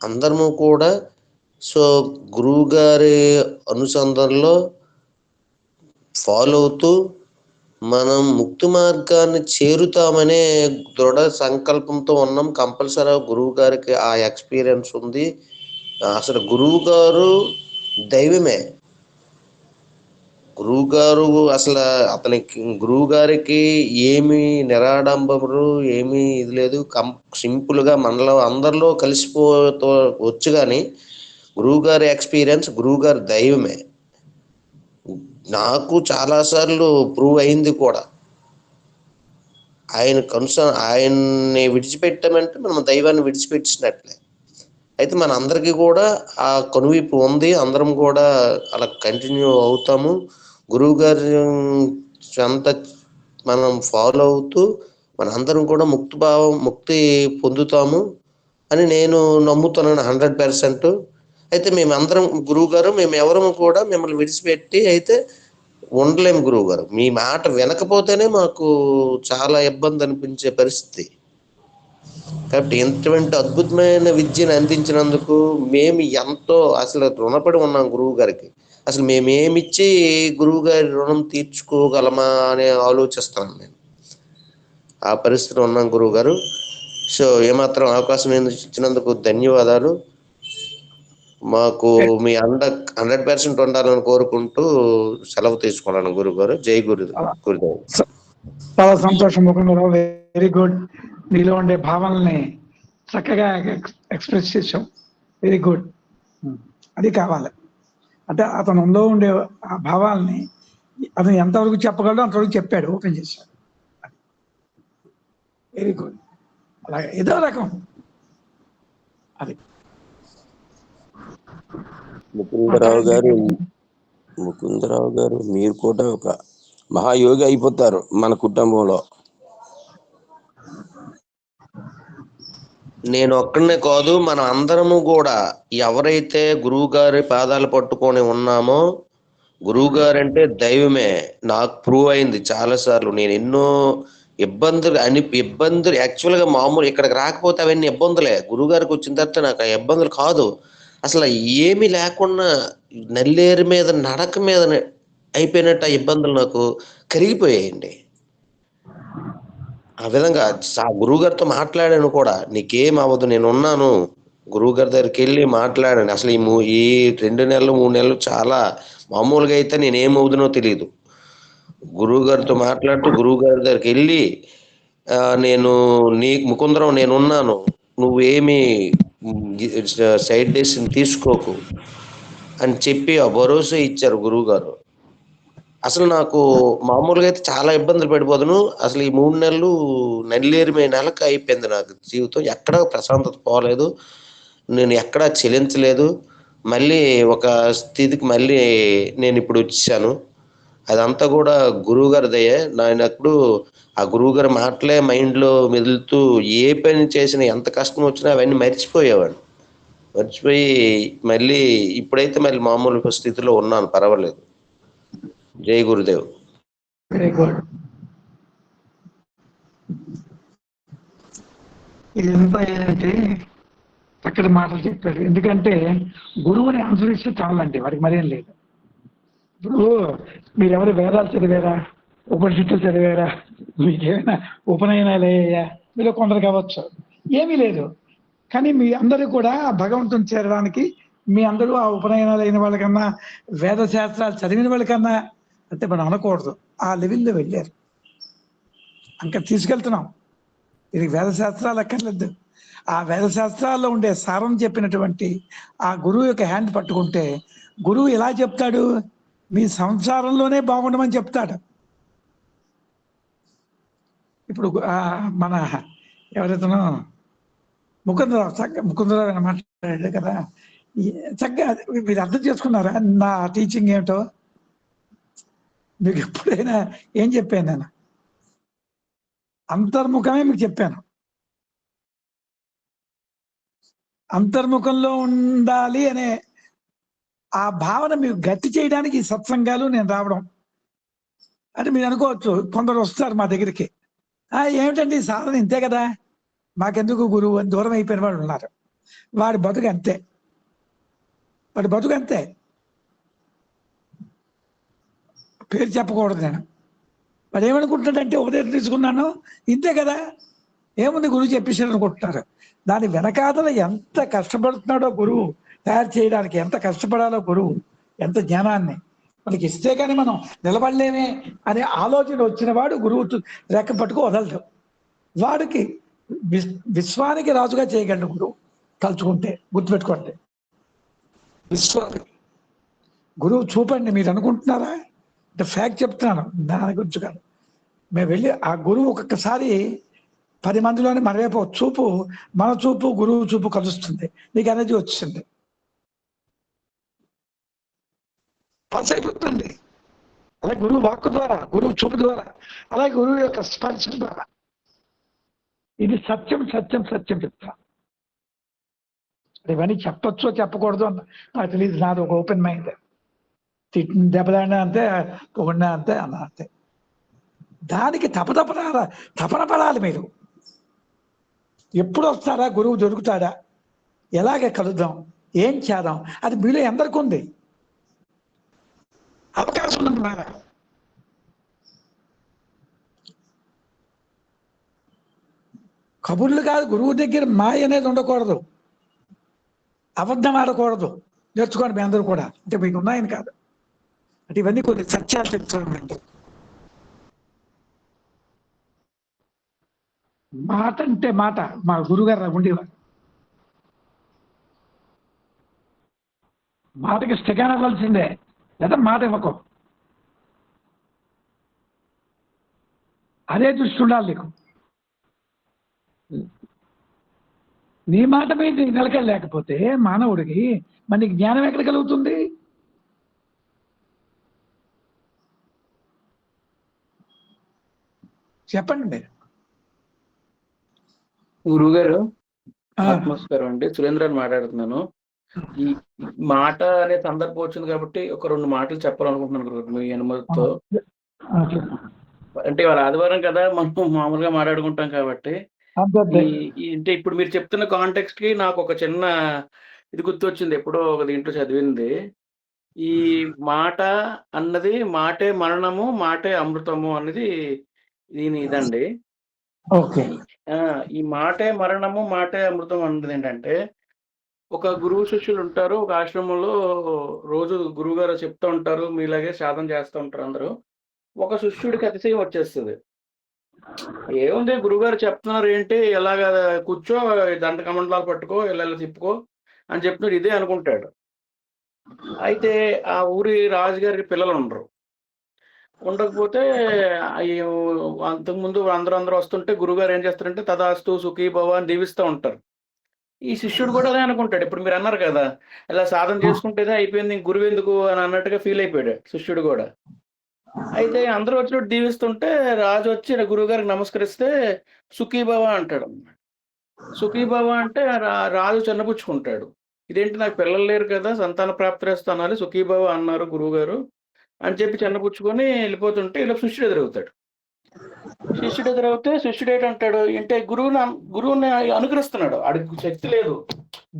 అందరము కూడా సో గురువు గారి అనుసంధానంలో ఫాలో అవుతూ మనం ముక్తి మార్గాన్ని చేరుతామనే దృఢ సంకల్పంతో ఉన్నాం. కంపల్సరీ గురువు గారికి ఆ ఎక్స్పీరియన్స్ ఉంది. అసలు గురువు గారు దైవమే. గురువు గారు అసలు అతనికి గురువు గారికి ఏమి నిరాడంబరు, ఏమీ ఇది లేదు. సింపుల్ గా మనలో అందరిలో కలిసిపోతూ వచ్చు. కానీ గురువు గారి ఎక్స్పీరియన్స్, గురువు గారి దైవమే. నాకు చాలాసార్లు ప్రూవ్ అయింది కూడా. ఆయన్ని విడిచిపెట్టామంటే మనం దైవాన్ని విడిచిపెట్టినట్లే. అయితే మన అందరికీ కూడా ఆ కనువిప్పు ఉంది. అందరం కూడా అలా కంటిన్యూ అవుతాము. గురువు గారి అంత మనం ఫాలో అవుతూ మనందరం కూడా ముక్తి పొందుతాము అని నేను నమ్ముతున్నాను 100%. అయితే మేమందరం గురువు గారు మేము ఎవరము కూడా మిమ్మల్ని విడిచిపెట్టి అయితే ఉండలేము. గురువు గారు మీ మాట వినకపోతేనే మాకు చాలా ఇబ్బంది అనిపించే పరిస్థితి. కాబట్టి ఇటువంటి అద్భుతమైన విద్యను అందించినందుకు మేము ఎంతో అసలు రుణపడి ఉన్నాం గురువు గారికి. అసలు మేమేమిచ్చి గురువు గారి రుణం తీర్చుకోగలమా అని ఆలోచిస్తున్నాను నేను. ఆ పరిస్థితిలో ఉన్నాం గురువు గారు. సో ఏమాత్రం అవకాశం ఇచ్చినందుకు ధన్యవాదాలు. మాకు మీ 100% ఉండాలని కోరుకుంటూ సెలవు తీసుకున్నాను గురువు గారు. జై గురుదేవ్. చాలా సంతోషం ముకుందరావు. Very good. నీలో ఉండే భావనల్ని చక్కగా ఎక్స్ప్రెస్ చేసాం. Very good. అది కావాలి. అంటే అతనిలో ఉండే ఆ భావాల్ని అతను ఎంతవరకు చెప్పగలడో అంతవరకు చెప్పాడు, ఓపెన్ చేశాడు. Very good. అలాగే ఏదో రకం అది ముకుందరావు గారు మీరు కూడా ఒక మహాయోగి అయిపోతారు మన కుటుంబంలో. నేను ఒక్కడనే కాదు, మనం అందరము కూడా ఎవరైతే గురువు గారి పాదాలు పట్టుకొని ఉన్నామో, గురువు గారు అంటే దైవమే. నాకు ప్రూవ్ అయింది చాలా సార్లు. నేను ఎన్నో ఇబ్బందులు యాక్చువల్గా మామూలు ఇక్కడికి రాకపోతే అవన్నీ ఇబ్బందులే. గురువు గారికి వచ్చిన తర్వాత నాకు ఆ ఇబ్బందులు కాదు. అసలు ఏమీ లేకుండా నల్లేరు మీద నడక మీద అయిపోయినట్టు ఆ ఇబ్బందులు నాకు కరిగిపోయాయండి. ఆ విధంగా గురువు గారితో మాట్లాడాను కూడా. నీకేం అవ్వదు, నేను ఉన్నాను. గురువు గారి దగ్గరికి వెళ్ళి మాట్లాడాను. అసలు ఈ 2 నెలలు 3 నెలలు చాలా మామూలుగా అయితే నేనేమవుదునో తెలియదు. గురువు గారితో మాట్లాడుతూ గురువు గారి దగ్గరికి వెళ్ళి నేను ముకుందరం నేనున్నాను, నువ్వేమి సైడ్ డెసిషన్ తీసుకోకు అని చెప్పి ఆ భరోసా ఇచ్చారు గురువు గారు. అసలు నాకు మామూలుగా అయితే చాలా ఇబ్బందులు పడిపోదును. అసలు ఈ 3 నెలలు నల్లేరిమే నెలకు అయిపోయింది నాకు జీవితం. ఎక్కడా ప్రశాంతత పోలేదు, నేను ఎక్కడా చెలించలేదు. మళ్ళీ ఒక స్థితికి మళ్ళీ నేను ఇప్పుడు వచ్చాను. అదంతా కూడా గురువు గారి దయ. నాయనప్పుడు ఆ గురువు గారి మాటలే మైండ్లో మెదులుతూ ఏ పని చేసినా ఎంత కష్టం వచ్చినా అవన్నీ మర్చిపోయి మళ్ళీ ఇప్పుడైతే మళ్ళీ మామూలు స్థితిలో ఉన్నాను, పర్వాలేదు. జై గురుదేవ్. Very good. ఇది ఎంత ఏంటంటే చక్కటి మాటలు చెప్పాడు. ఎందుకంటే గురువుని అనుసరిస్తే చాలండి, వాడికి మరేం లేదు. ఇప్పుడు మీరెవరు వేదాలు చదివారా, ఉపనిషత్తులు చదివారా, మీకేమైనా ఉపనయనాలు అయ్యాయా? మీలో కొందరు కావచ్చు, ఏమీ లేదు. కానీ మీ అందరూ కూడా భగవంతుని చేరడానికి మీ అందరూ ఆ ఉపనయనాలు అయిన వాళ్ళకన్నా, వేద శాస్త్రాలు చదివిన వాళ్ళకన్నా, అంటే మనం అనకూడదు, ఆ లెవెల్లో వెళ్ళారు. ఇంకా తీసుకెళ్తున్నాం. ఇది వేద శాస్త్రాలు అక్కర్లేదు. ఆ వేద శాస్త్రాల్లో ఉండే సారం చెప్పినటువంటి ఆ గురువు యొక్క హ్యాండ్ పట్టుకుంటే, గురువు ఎలా చెప్తాడు? మీ సంసారంలోనే బాగుండమని చెప్తాడు. ఇప్పుడు మన ఎవరైతేనో ముకుందరావు అని మాట్లాడాడు కదా, చక్కగా మీరు అర్థం చేసుకున్నారా నా టీచింగ్ ఏమిటో? మీకు ఎప్పుడైనా ఏం చెప్పాను నేను? అంతర్ముఖమే మీకు చెప్పాను. అంతర్ముఖంలో ఉండాలి అనే ఆ భావన మీకు గట్టి చేయడానికి ఈ సత్సంగాలు నేను రావడం. అంటే మీరు అనుకోవచ్చు, కొందరు వస్తారు మా దగ్గరికి, ఏమిటండి సాధన ఇంతే కదా, మాకెందుకు గురువు అని దూరం అయిపోయిన వాళ్ళు ఉన్నారు. వాడి బతుకు అంతే, వాడి బతుకు అంతే. పేరు చెప్పకూడదు నేను. వాడు ఏమనుకుంటాడంటే, ఉపదేశం తీసుకున్నాను ఇంతే కదా, ఏముంది గురువు చెప్పేసాడు అనుకుంటున్నారు. దాని వెనకాతల ఎంత కష్టపడుతున్నాడో గురువు తయారు చేయడానికి, ఎంత కష్టపడాలో గురువు, ఎంత జ్ఞానాన్ని మనకి ఇస్తే కానీ మనం నిలబడలేమే అనే ఆలోచన వచ్చిన వాడు గురువు రెక్క పట్టుకు వదలడు. వాడికి విశ్వానికి రాజుగా చేయగలడు గురువు తలుచుకుంటే. గుర్తుపెట్టుకోండి, విశ్వానికి గురువు చూపండి. మీరు అనుకుంటున్నారా అంటే ఫ్యాక్ట్ చెప్తున్నాను, దాని గురించి కాదు. మేము వెళ్ళి ఆ గురువు ఒక్కొక్కసారి 10 మందిలోనే మన వైపు చూపు, మన చూపు గురువు చూపు కలుస్తుంది, నీకు ఎనర్జీ వచ్చింది, పాస్ అయిపోతుంది. అలాగే గురువు వాక్కు ద్వారా, గురువు చూపు ద్వారా, అలాగే గురువు యొక్క స్పర్శ ద్వారా. ఇది సత్యం సత్యం సత్యం చెప్తా. ఇవన్నీ చెప్పచ్చో చెప్పకూడదు అన్న నాకు తెలియదు, నాది ఒక ఓపెన్ మైండ్. దెబ్బలాడినా అంతే, పొగిడినా అంతే, అన్న అంతే. దానికి తపన పడాలి మీరు. ఎప్పుడు వస్తారా గురువు, దొరుకుతాడా, ఎలాగ కలుద్దాం, ఏం చేద్దాం, అది మీలో ఎందరికి ఉంది అవకాశం ఉంది. బాగా కబుర్లు కాదు, గురువు దగ్గర మాయ అనేది ఉండకూడదు, అబద్ధం ఆడకూడదు. నేర్చుకోండి మీ అందరూ కూడా. అంటే మీకు ఉన్నాయని కాదు, అంటే ఇవన్నీ కొన్ని సత్యాలు చెప్తానండి. మాట అంటే మాట. మా గురుగారు ఉండేవారు, మాటకి స్టికాన్ అవ్వాల్సిందే, లేదా మాట ఇవ్వకు. అదే దృష్టి ఉండాలి నీకు. నీ మాట మీద నిలకడ లేకపోతే మానవుడికి మరి నీకు జ్ఞానం ఎక్కడ కలుగుతుంది? చెప్పండి మీరు. గురుగారు నమస్కారం అండి, సురేంద్ర అని మాట్లాడుతున్నాను. ఈ మాట అనే సందర్భం వచ్చింది కాబట్టి ఒక 2 మాటలు చెప్పాలనుకుంటున్నాను గురుగారు మీ అనుమతితో. అంటే ఇవాళ ఆదివారం కదా, మనం మామూలుగా మాట్లాడుకుంటాం కాబట్టి అంటే ఇప్పుడు మీరు చెప్తున్న కాంటెక్స్ట్ కి నాకు ఒక చిన్న ఇది గుర్తొచ్చింది. ఎప్పుడో ఒక దీంట్లో చదివింది. ఈ మాట అన్నది మాటే మరణము, మాటే అమృతము అన్నది దీని ఇదండి. ఈ మాటే మరణము, మాటే అమృతం అన్నది ఏంటంటే, ఒక గురువు శిష్యులు ఉంటారు ఒక ఆశ్రమంలో. రోజు గురువు గారు చెప్తూ ఉంటారు, మీలాగే సాధన చేస్తూ ఉంటారు అందరూ. ఒక శిష్యుడికి అతిశయం వచ్చేస్తుంది. ఏముంది గురువుగారు చెప్తున్నారు ఏంటి, ఎలాగ కూర్చో, దండ కమండలాలు పట్టుకో, ఇలా తిప్పుకో అని చెప్తున్నారు, ఇదే అనుకుంటాడు. అయితే ఆ ఊరి రాజుగారికి పిల్లలు ఉండరు. ఉండకపోతే అంతకుముందు అందరూ వస్తుంటే గురువుగారు ఏం చేస్తారంటే తదాస్తు సుఖీ భవ అని దీవిస్తూ ఉంటారు. ఈ శిష్యుడు కూడా అదే అనుకుంటాడు. ఇప్పుడు మీరు అన్నారు కదా, ఇలా సాధన చేసుకుంటేనే అయిపోయింది, గురువు ఎందుకు అని అన్నట్టుగా ఫీల్ అయిపోయాడు శిష్యుడు కూడా. అయితే అందరూ వచ్చినట్టు దీవిస్తుంటే రాజు వచ్చి గురువు గారికి నమస్కరిస్తే సుఖీభవ అంటాడు. సుఖీభవ అంటే రాజు చిన్నపుచ్చుకుంటాడు. ఇదేంటి, నాకు పిల్లలు లేరు కదా, సంతాన ప్రాప్తి అనాలి, సుఖీభవ అన్నారు గురువు గారు అని చెప్పి చిన్నపుచ్చుకొని వెళ్ళిపోతుంటే ఇలా శిష్యుడు ఎదురవుతాడు. శిష్యుడు ఎదురవుతే శిష్యుడు ఏంటంటాడు అంటే గురువుని అనుకరిస్తున్నాడు. ఆడికి శక్తి లేదు.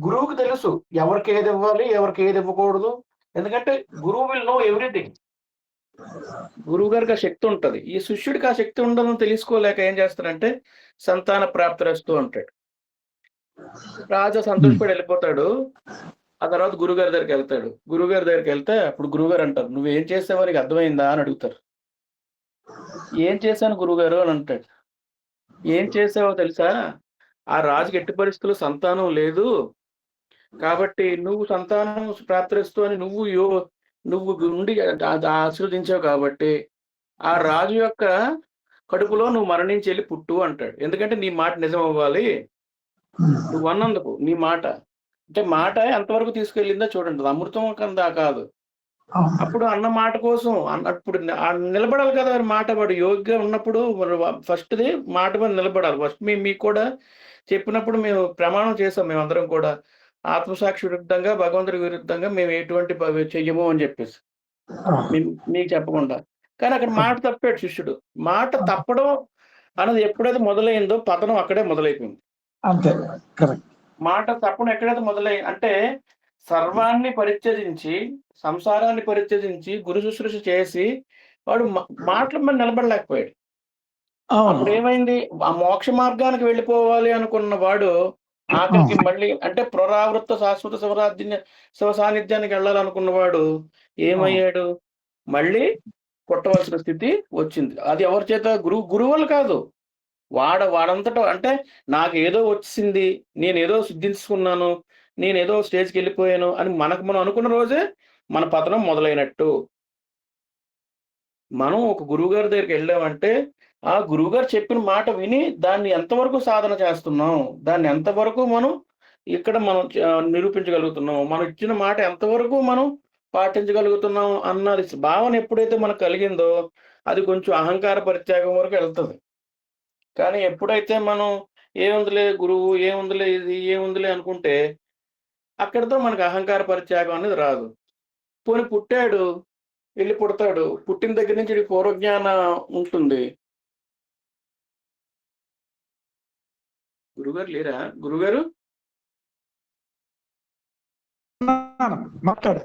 గురువుకి తెలుసు ఎవరికి ఏది ఇవ్వాలి, ఎవరికి ఏది ఇవ్వకూడదు. ఎందుకంటే గురువు విల్ నో ఎవ్రీథింగ్. గురువు గారికి ఆ శక్తి ఉంటది. ఈ శిష్యుడికి ఆ శక్తి ఉండదని తెలుసుకోలేక ఏం చేస్తాడంటే సంతాన ప్రాప్తిరస్తు అంటాడు. రాజా సంతోషపడి వెళ్ళిపోతాడు. ఆ తర్వాత గురుగారి దగ్గరికి వెళ్తాడు. గురుగారి దగ్గరికి వెళ్తే అప్పుడు గురుగారు అంటారు, నువ్వేం చేసావో నీకు అర్థమైందా అని అడుగుతారు. ఏం చేశాను గురుగారు అని అంటాడు. ఏం చేసావో తెలుసా, ఆ రాజుకి ఎట్టి పరిస్థితుల్లో సంతానం లేదు కాబట్టి నువ్వు సంతానం ప్రాప్తిస్తూ అని నువ్వు ఉండి ఆశీర్వదించావు కాబట్టి ఆ రాజు యొక్క కడుపులో నువ్వు మరణించి వెళ్ళి పుట్టు అంటాడు. ఎందుకంటే నీ మాట నిజం అవ్వాలి. నువ్వు అన్నందుకు నీ మాట అంటే మాట ఎంతవరకు తీసుకెళ్ళిందో చూడండి. అమృతం కింద కాదు. అప్పుడు అన్న మాట కోసం అప్పుడు నిలబడాలి కదా మాట. వాడు యోగ్యంగా ఉన్నప్పుడు ఫస్ట్ది మాట మీద నిలబడాలి. ఫస్ట్ మీకు కూడా చెప్పినప్పుడు మేము ప్రమాణం చేసాం, మేమందరం కూడా ఆత్మసాక్షి విరుద్ధంగా భగవంతుడి విరుద్ధంగా మేము ఎటువంటి చెయ్యము అని చెప్పేసి మీకు చెప్పకుండా. కానీ అక్కడ మాట తప్పాడు శిష్యుడు. మాట తప్పడం అన్నది ఎప్పుడైతే మొదలైందో పతనం అక్కడే మొదలైపోయింది. అంతే, కరెక్ట్. మాట తప్పడం ఎక్కడైతే అంటే సర్వాన్ని పరిత్యజించి సంసారాన్ని పరిత్యజించి గురు శుశ్రూష చేసి వాడు మాటల మీద నిలబడలేకపోయాడు. అప్పుడు ఏమైంది, ఆ మోక్ష మార్గానికి వెళ్ళిపోవాలి అనుకున్న వాడు ఆఖరికి మళ్ళీ అంటే పునరావృత శాశ్వత శివ సాన్నిధ్యానికి వెళ్ళాలనుకున్నవాడు ఏమయ్యాడు, మళ్ళీ కొట్టవలసిన స్థితి వచ్చింది. అది ఎవరి చేత? గురువులు కాదు, వాడంతటా. అంటే నాకు ఏదో వచ్చింది, నేను ఏదో సిద్ధించుకున్నాను, నేను ఏదో స్టేజ్కి వెళ్ళిపోయాను అని మనం అనుకున్న రోజే మన పతనం మొదలైనట్టు. మనం ఒక గురువుగారి దగ్గరికి వెళ్ళామంటే ఆ గురువుగారు చెప్పిన మాట విని దాన్ని ఎంతవరకు సాధన చేస్తున్నాం, దాన్ని ఎంతవరకు మనం నిరూపించగలుగుతున్నాం, మనం ఇచ్చిన మాట ఎంతవరకు మనం పాటించగలుగుతున్నాం అన్నది భావన ఎప్పుడైతే మనకు కలిగిందో అది కొంచెం అహంకార పరిత్యాగం వరకు వెళ్తుంది. కానీ ఎప్పుడైతే మనం ఏముందిలే గురువు, ఏముందిలే ఇది, ఏముందిలే అనుకుంటే అక్కడితో మనకు అహంకార పరిత్యాగం అనేది రాదు. పోనీ పుట్టాడు, వెళ్ళి పుడతాడు, పుట్టిన దగ్గర నుంచి పూర్వజ్ఞానం ఉంటుంది. గురుగారు లేరా? గురుగారు మాట్లాడు.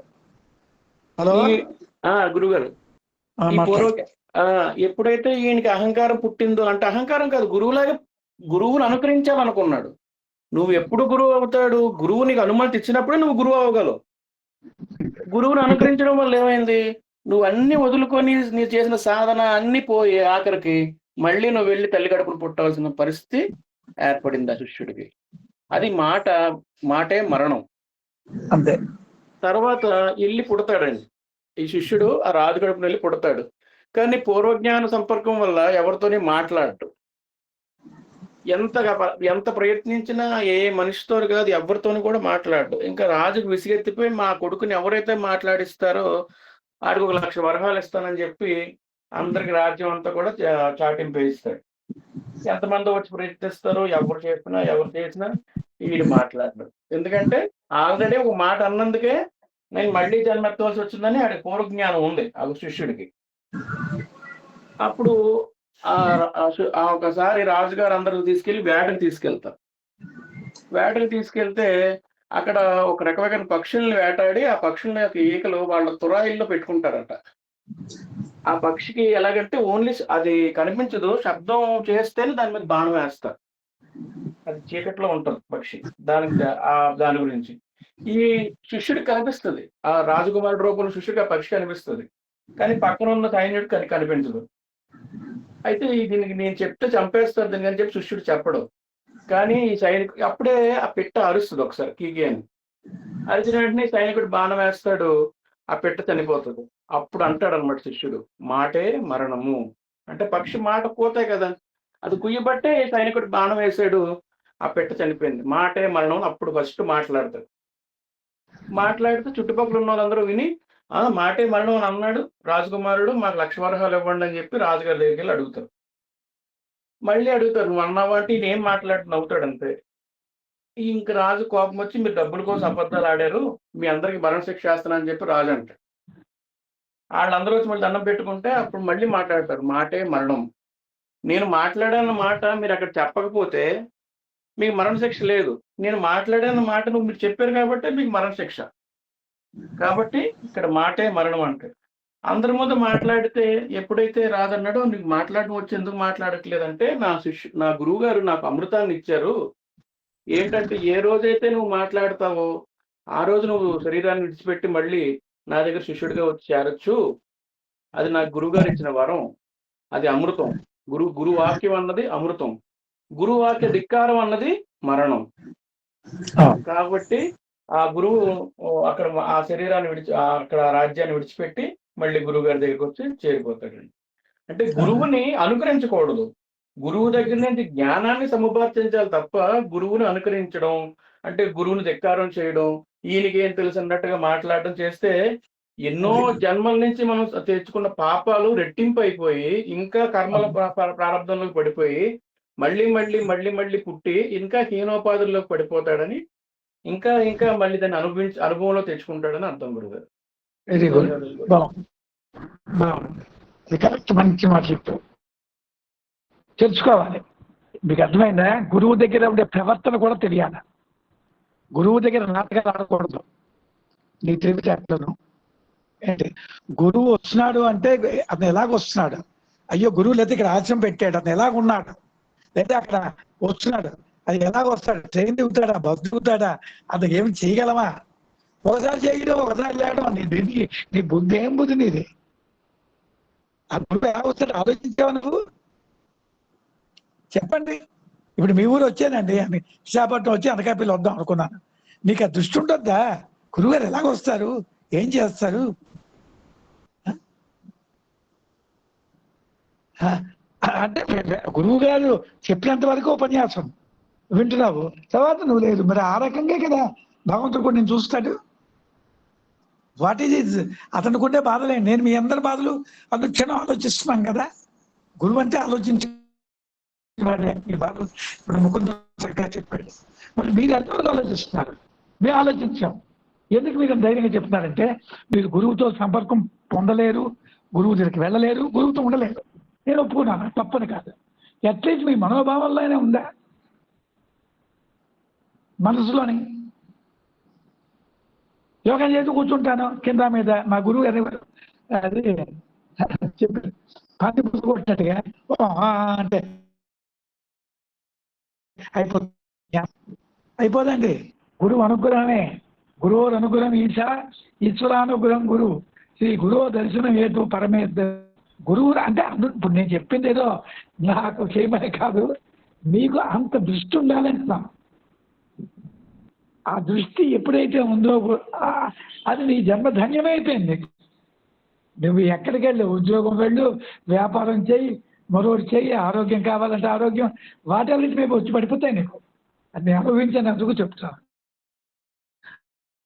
హలో గురుగారు, ఎప్పుడైతే ఈయనకి అహంకారం పుట్టిందో అంటే అహంకారం కాదు, గురువుని అనుకరించాలనుకున్నాడు. నువ్వు ఎప్పుడు గురువు అవుతాడు? గురువు నీకు అనుమతి ఇచ్చినప్పుడే నువ్వు గురువు అవ్వగలవు. గురువుని అనుకరించడం వల్ల ఏమైంది, నువ్వు అన్ని వదులుకొని నీ చేసిన సాధన అన్ని పోయి ఆఖరికి మళ్ళీ నువ్వు వెళ్ళి తల్లి గడుపును పుట్టవలసిన పరిస్థితి ఏర్పడింది ఆ శిష్యుడికి. అది మాటే మరణం. అంతే. తర్వాత వెళ్ళి పుడతాడండి ఈ శిష్యుడు, ఆ రాజు గడుపును వెళ్ళి పుడతాడు. కానీ పూర్వజ్ఞాన సంపర్కం వల్ల ఎవరితోని మాట్లాడటం, ఎంత ప్రయత్నించినా ఏ మనిషితో కాదు ఎవరితోని కూడా మాట్లాడు. ఇంకా రాజుకు విసిగెత్తిపోయి మా కొడుకుని ఎవరైతే మాట్లాడిస్తారో ఆడికి 1,00,000 వరహాలు ఇస్తానని చెప్పి అందరికి రాజ్యం అంతా కూడా చాటింపు వేయిస్తాడు. ఎంతమంది వచ్చి ప్రయత్నిస్తారో ఎవరు చేసినా వీడు మాట్లాడరు. ఎందుకంటే ఆల్రెడీ ఒక మాట అన్నందుకే నేను మళ్ళీ జన్మెత్తవలసి వచ్చిందని ఆడి పూర్వజ్ఞానం ఉంది ఆ శిష్యుడికి. అప్పుడు ఒకసారి రాజుగారు అందరూ తీసుకెళ్లి వేటకు తీసుకెళ్తారు. వేటకు తీసుకెళ్తే అక్కడ ఒక రకమైన పక్షుల్ని వేటాడి ఆ పక్షుల యొక్క ఈకలు వాళ్ళ తురాయిల్లో పెట్టుకుంటారట. ఆ పక్షికి ఎలాగంటే ఓన్లీ అది కనిపించదు, శబ్దం చేస్తేనే దాని మీద బాణం వేస్తారు. అది చీకట్లో ఉంటుంది పక్షి. దాని గురించి ఈ శిష్యుడికి కనిపిస్తుంది, ఆ రాజకుమారుడు రూపంలో శిష్యుడికి ఆ పక్షి కనిపిస్తుంది. కానీ పక్కన ఉన్న సైన్యుడికి కనిపించదు. అయితే దీనికి నేను చెప్తే చంపేస్తారు దీనికి అని చెప్పి శిష్యుడు చెప్పడు. కానీ ఈ సైనికుడు అప్పుడే ఆ పిట్ట అరుస్తుంది ఒకసారి కీకి అని. అరిచిన వెంటనే సైనికుడు బాణం వేస్తాడు, ఆ పిట్ట చనిపోతుంది. అప్పుడు అంటాడు అనమాట శిష్యుడు, మాటే మరణము. అంటే పక్షి మాట పోతే కదా, అది కుయ్యబట్టే సైనికుడు బాణం వేసాడు, ఆ పిట్ట చనిపోయింది. మాటే మరణం. అప్పుడు ఫస్ట్ మాట్లాడతాడు. మాట్లాడితే చుట్టుపక్కల ఉన్న వాళ్ళందరూ విని మాటే మరణం అని అన్నాడు రాజకుమారుడు, మాకు 1,00,000 వరహాలు ఇవ్వండి అని చెప్పి రాజుగారి దగ్గరికి వెళ్ళి అడుగుతారు. మళ్ళీ అడుగుతారు, నువ్వు అన్నావా అంటే ఈయన మాట్లాడుతూ నవ్వుతాడు అంతే. ఇంక రాజు కోపం వచ్చి మీరు డబ్బుల కోసం అబద్ధాలు ఆడారు, మీ అందరికి మరణశిక్ష చేస్తానని అని చెప్పి రాజు అంటాడు. వాళ్ళందరూ వచ్చి మళ్ళీ దండం పెట్టుకుంటే అప్పుడు మళ్ళీ మాట్లాడతారు, మాటే మరణం. నేను మాట్లాడాన్న మాట మీరు అక్కడ చెప్పకపోతే మీకు మరణశిక్ష లేదు. నేను మాట్లాడాన్న మాట మీరు చెప్పారు కాబట్టి మీకు మరణశిక్ష. కాబట్టి ఇక్కడ మాటే మరణం అంటే. అందరి ముందు మాట్లాడితే ఎప్పుడైతే రాదన్నాడో నీకు మాట్లాడడం వచ్చి ఎందుకు మాట్లాడట్లేదంటే నా గురువు గారు నాకు అమృతాన్ని ఇచ్చారు. ఏంటంటే ఏ రోజైతే నువ్వు మాట్లాడతావో ఆ రోజు నువ్వు శరీరాన్ని విడిచిపెట్టి మళ్ళీ నా దగ్గర శిష్యుడిగా వచ్చి చేరొచ్చు. అది నాకు గురువుగారు ఇచ్చిన వరం. అది అమృతం. గురు వాక్యం అన్నది అమృతం. గురువు వాక్య ధిక్కారం అన్నది మరణం. కాబట్టి ఆ గురువు అక్కడ ఆ శరీరాన్ని అక్కడ రాజ్యాన్ని విడిచిపెట్టి మళ్ళీ గురువు గారి దగ్గరికి వచ్చి చేరిపోతాడండి. అంటే గురువుని అనుకరించకూడదు. గురువు దగ్గర నుంచి జ్ఞానాన్ని సముపార్జించాలి తప్ప గురువుని అనుకరించడం అంటే గురువుని ధిక్కారం చేయడం, ఈయనకి ఏం తెలుసు అన్నట్టుగా మాట్లాడడం చేస్తే ఎన్నో జన్మల నుంచి మనం తెచ్చుకున్న పాపాలు రెట్టింపు అయిపోయి ఇంకా కర్మల ప్రారంభంలోకి పడిపోయి మళ్ళీ మళ్ళీ మళ్ళీ మళ్ళీ పుట్టి ఇంకా హీనోపాధుల్లోకి పడిపోతాడని ఇంకా ఇంకా మళ్ళీ దాన్ని అనుభవంలో తెచ్చుకుంటాడని అర్థం గురుగారు. వెరీ గుడ్, బాగుంది, కరెక్ట్, మంచి మాట చెప్పారు. తెలుసుకోవాలి. మీకు అర్థమైందా? గురువు దగ్గర ఉండే ప్రవర్తన కూడా తెలియాలి. గురువు దగ్గర నాటకాలు ఆడకూడదు. నీ తెలివితేటలను ఏంటి, గురువు వస్తున్నాడు అంటే అతను ఎలాగ వస్తున్నాడు? అయ్యో గురువు లేదా ఇక్కడ ఆశ్రమం పెట్టాడు, అతను ఎలాగున్నాడు? లేదా అక్కడ వస్తున్నాడు, అది ఎలాగ వస్తాడు? ట్రైన్ దిగుతాడా, బస్సు దిగుతాడా? అతను ఏమి చేయగలమా? ఒకసారి చేయడం, ఒకసారి లేడం. నీ బుద్ధి ఏం బుద్ధి నీది? ఆ గురువు ఎలా వస్తాడు ఆలోచించావా నువ్వు? చెప్పండి. ఇప్పుడు మీ ఊరు వచ్చానండి, విశాఖపట్నం వచ్చి అనకాపల్లి వద్దాం అనుకున్నాను. నీకు ఆ దృష్టి ఉంటుందా? గురువుగారు ఎలాగ వస్తారు, ఏం చేస్తారు? అంటే గురువు గారు చెప్పినంత వరకు ఉపన్యాసం వింటున్నావు, తర్వాత నువ్వు లేదు. మరి ఆ రకంగా కదా భగవంతుడు కూడా నేను చూస్తాడు. వాట్ ఈజ్ అతనికి ఉండే బాధలే. నేను మీ అందరి బాధలు అనుక్షణం ఆలోచిస్తున్నాం కదా. గురువు అంటే ఆలోచించి మీ బాధలు ఇప్పుడు ముకుంద చక్కగా చెప్పాడు. మరి మీరు ఎంతవరకు ఆలోచిస్తున్నారు? మేము ఆలోచించాం. ఎందుకు మీరు ధైర్యంగా చెప్తున్నారంటే మీరు గురువుతో సంపర్కం పొందలేరు, గురువు దగ్గరికి వెళ్ళలేరు, గురువుతో ఉండలేరు. నేను ఒప్పుకున్నాను, తప్పని కాదు. అట్లీస్ట్ మీ మనోభావాల్లోనే ఉందా మనసులోని? యోగా చేసి కూర్చుంటాను కింద మీద, మా గురువు గారు అది చెప్పి పాతి పుస్తకం కొట్టినట్టుగా అంటే అయిపోదండి. గురువు అనుగ్రహమే. గురువు అనుగ్రహం ఈశా, ఈశ్వరానుగ్రహం గురువు. శ్రీ గురువు దర్శనం ఏదో పరమేశ్వర గురువు అంటే ఇప్పుడు నేను చెప్పింది ఏదో నాకు చేయమని కాదు, మీకు అంత దృష్టి ఉండాలంటున్నాం. ఆ దృష్టి ఎప్పుడైతే ఉందో అది నీ జన్మ ధన్యమైపోయింది. నువ్వు ఎక్కడికి వెళ్ళు, ఉద్యోగం వెళ్ళు, వ్యాపారం చేయి, మరొకటి చేయి, ఆరోగ్యం కావాలంటే ఆరోగ్యం, వాటన్నిటి మేము వచ్చి పడిపోతాయి నీకు. అది నేను అనుభవించినందుకు చెప్తాను.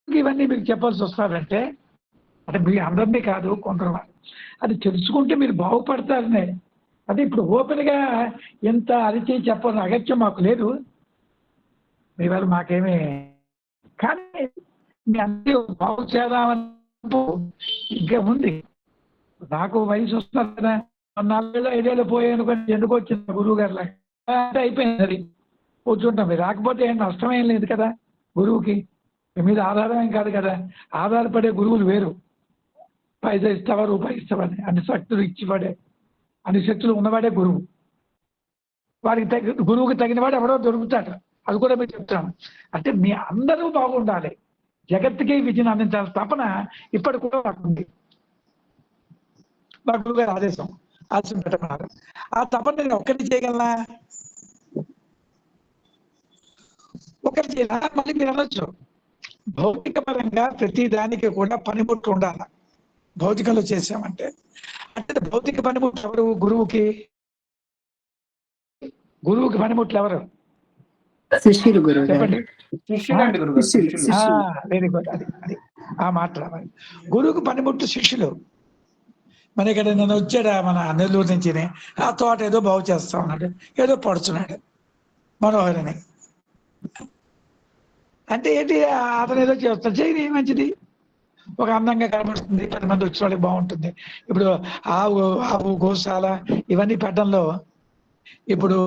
ఇవన్నీ మీకు చెప్పాల్సి వస్తారంటే అంటే మీ అందరినీ కాదు, కొందరు అది తెలుసుకుంటే మీరు బాగుపడతారనే. అదే ఇప్పుడు ఓపెన్గా ఎంత అరిచి చెప్పాలని అగత్యం మాకు లేదు. మీ వాళ్ళు మాకేమీ, కానీ మీ అందరూ బాగు చేద్దామని ఇంకా ఉంది. నాకు వయసు వస్తున్నారు కదా, 4 ఏళ్ళు 5 ఏళ్ళు పోయాను కానీ ఎందుకు వచ్చింది గురువు గారు అంటే అయిపోయింది. అది కూర్చుంటాం. మీరు రాకపోతే ఏం నష్టమేం లేదు కదా. గురువుకి మీ మీద ఆధారమేం కాదు కదా. ఆధారపడే గురువులు వేరు. పైసా ఇస్తావా, రూపాయి ఇస్తావని అన్ని శక్తులు ఇచ్చిపడే, అన్ని శక్తులు ఉన్నవాడే గురువు. వాడికి గురువుకి తగినవాడు ఎవడో దొరుకుతాడు. అది కూడా మీరు చెప్తాను. అంటే మీ అందరూ బాగుండాలి, జగత్తుకి విజయం అందించాల్సిన తపన ఇప్పటికి కూడా నాకు ఉంది. మా గురువు గారు ఆదేశం పెట్టమన్నారు. ఆ తపన నేను ఒక్కటి చేయగలనా? ఒకటి చేయాల. మళ్ళీ మీరు అనొచ్చు భౌతిక పరంగా ప్రతి దానికి కూడా పనిముట్లు ఉండాలి. భౌతికంలో చేసామంటే అంటే భౌతిక పనిముట్లు ఎవరు? గురువుకి పనిముట్లు ఎవరు? శిష్యులు. గురువు చెప్పండి. Very good. అది ఆ మాట రావాలి. గురువుకి పనిముట్లు శిష్యులు. మన ఇక్కడ నేను వచ్చాడా మన నెల్లూరు నుంచి, ఆ తోట ఏదో బాగు చేస్తా ఉన్నాడు, ఏదో పడుచున్నాడు మనోహరిని అంటే ఏంటి, అతను ఏదో చేస్తాడు, చేయని మంచిది, ఒక అందంగా కనబడుతుంది, 10 మంది వచ్చిన వాళ్ళకి బాగుంటుంది. ఇప్పుడు ఆవు గోశాల ఇవన్నీ పెట్టడంలో ఇప్పుడు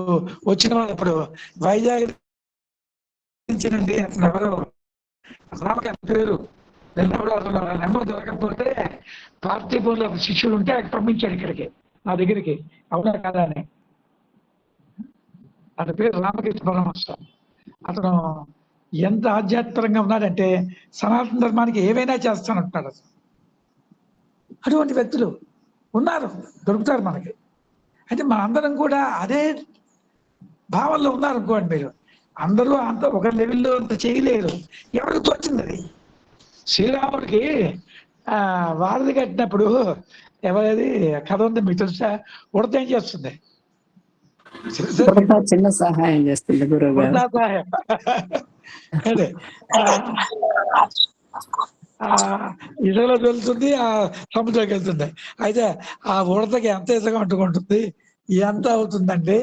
వచ్చిన వాళ్ళు ఇప్పుడు వైజాగ్ నుంచినండి అతను ఎవరు రామకి పేరు నెంబర్ దొరకకపోతే పార్థిపూర్లో శిష్యులు ఉంటే అక్కడ పంపించాడు ఇక్కడికి నా దగ్గరికి, అవునా కదా అని. అతని పేరు రామకృష్ణ పరమహంస. అతను ఎంత ఆధ్యాత్మికంగా ఉన్నాడంటే సనాతన ధర్మానికి ఏవైనా చేస్తానంటున్నాడు. అసలు అటువంటి వ్యక్తులు ఉన్నారు, దొరుకుతారు మనకి. అయితే మనందరం కూడా అదే భావంలో ఉన్నారు అనుకోండి. మీరు అందరూ అంత ఒక లెవెల్లో అంత చేయలేరు, ఎవరికి తోచింది అది. శ్రీరాముడికి వారధి కట్టినప్పుడు ఎవరది కథ ఉంది మీకు తెలుసా? ఉడత ఏం చేస్తుంది? చిన్న సహాయం చేస్తుంది గురువు గారు. సహాయం అదే ఇసుకలో వెళ్తుంది, ఆ సముద్రంకి వెళ్తుంది. అయితే ఆ ఉడతకి ఎంత ఇసుక అంటుకుంటుంది, ఎంత అవుతుందండి?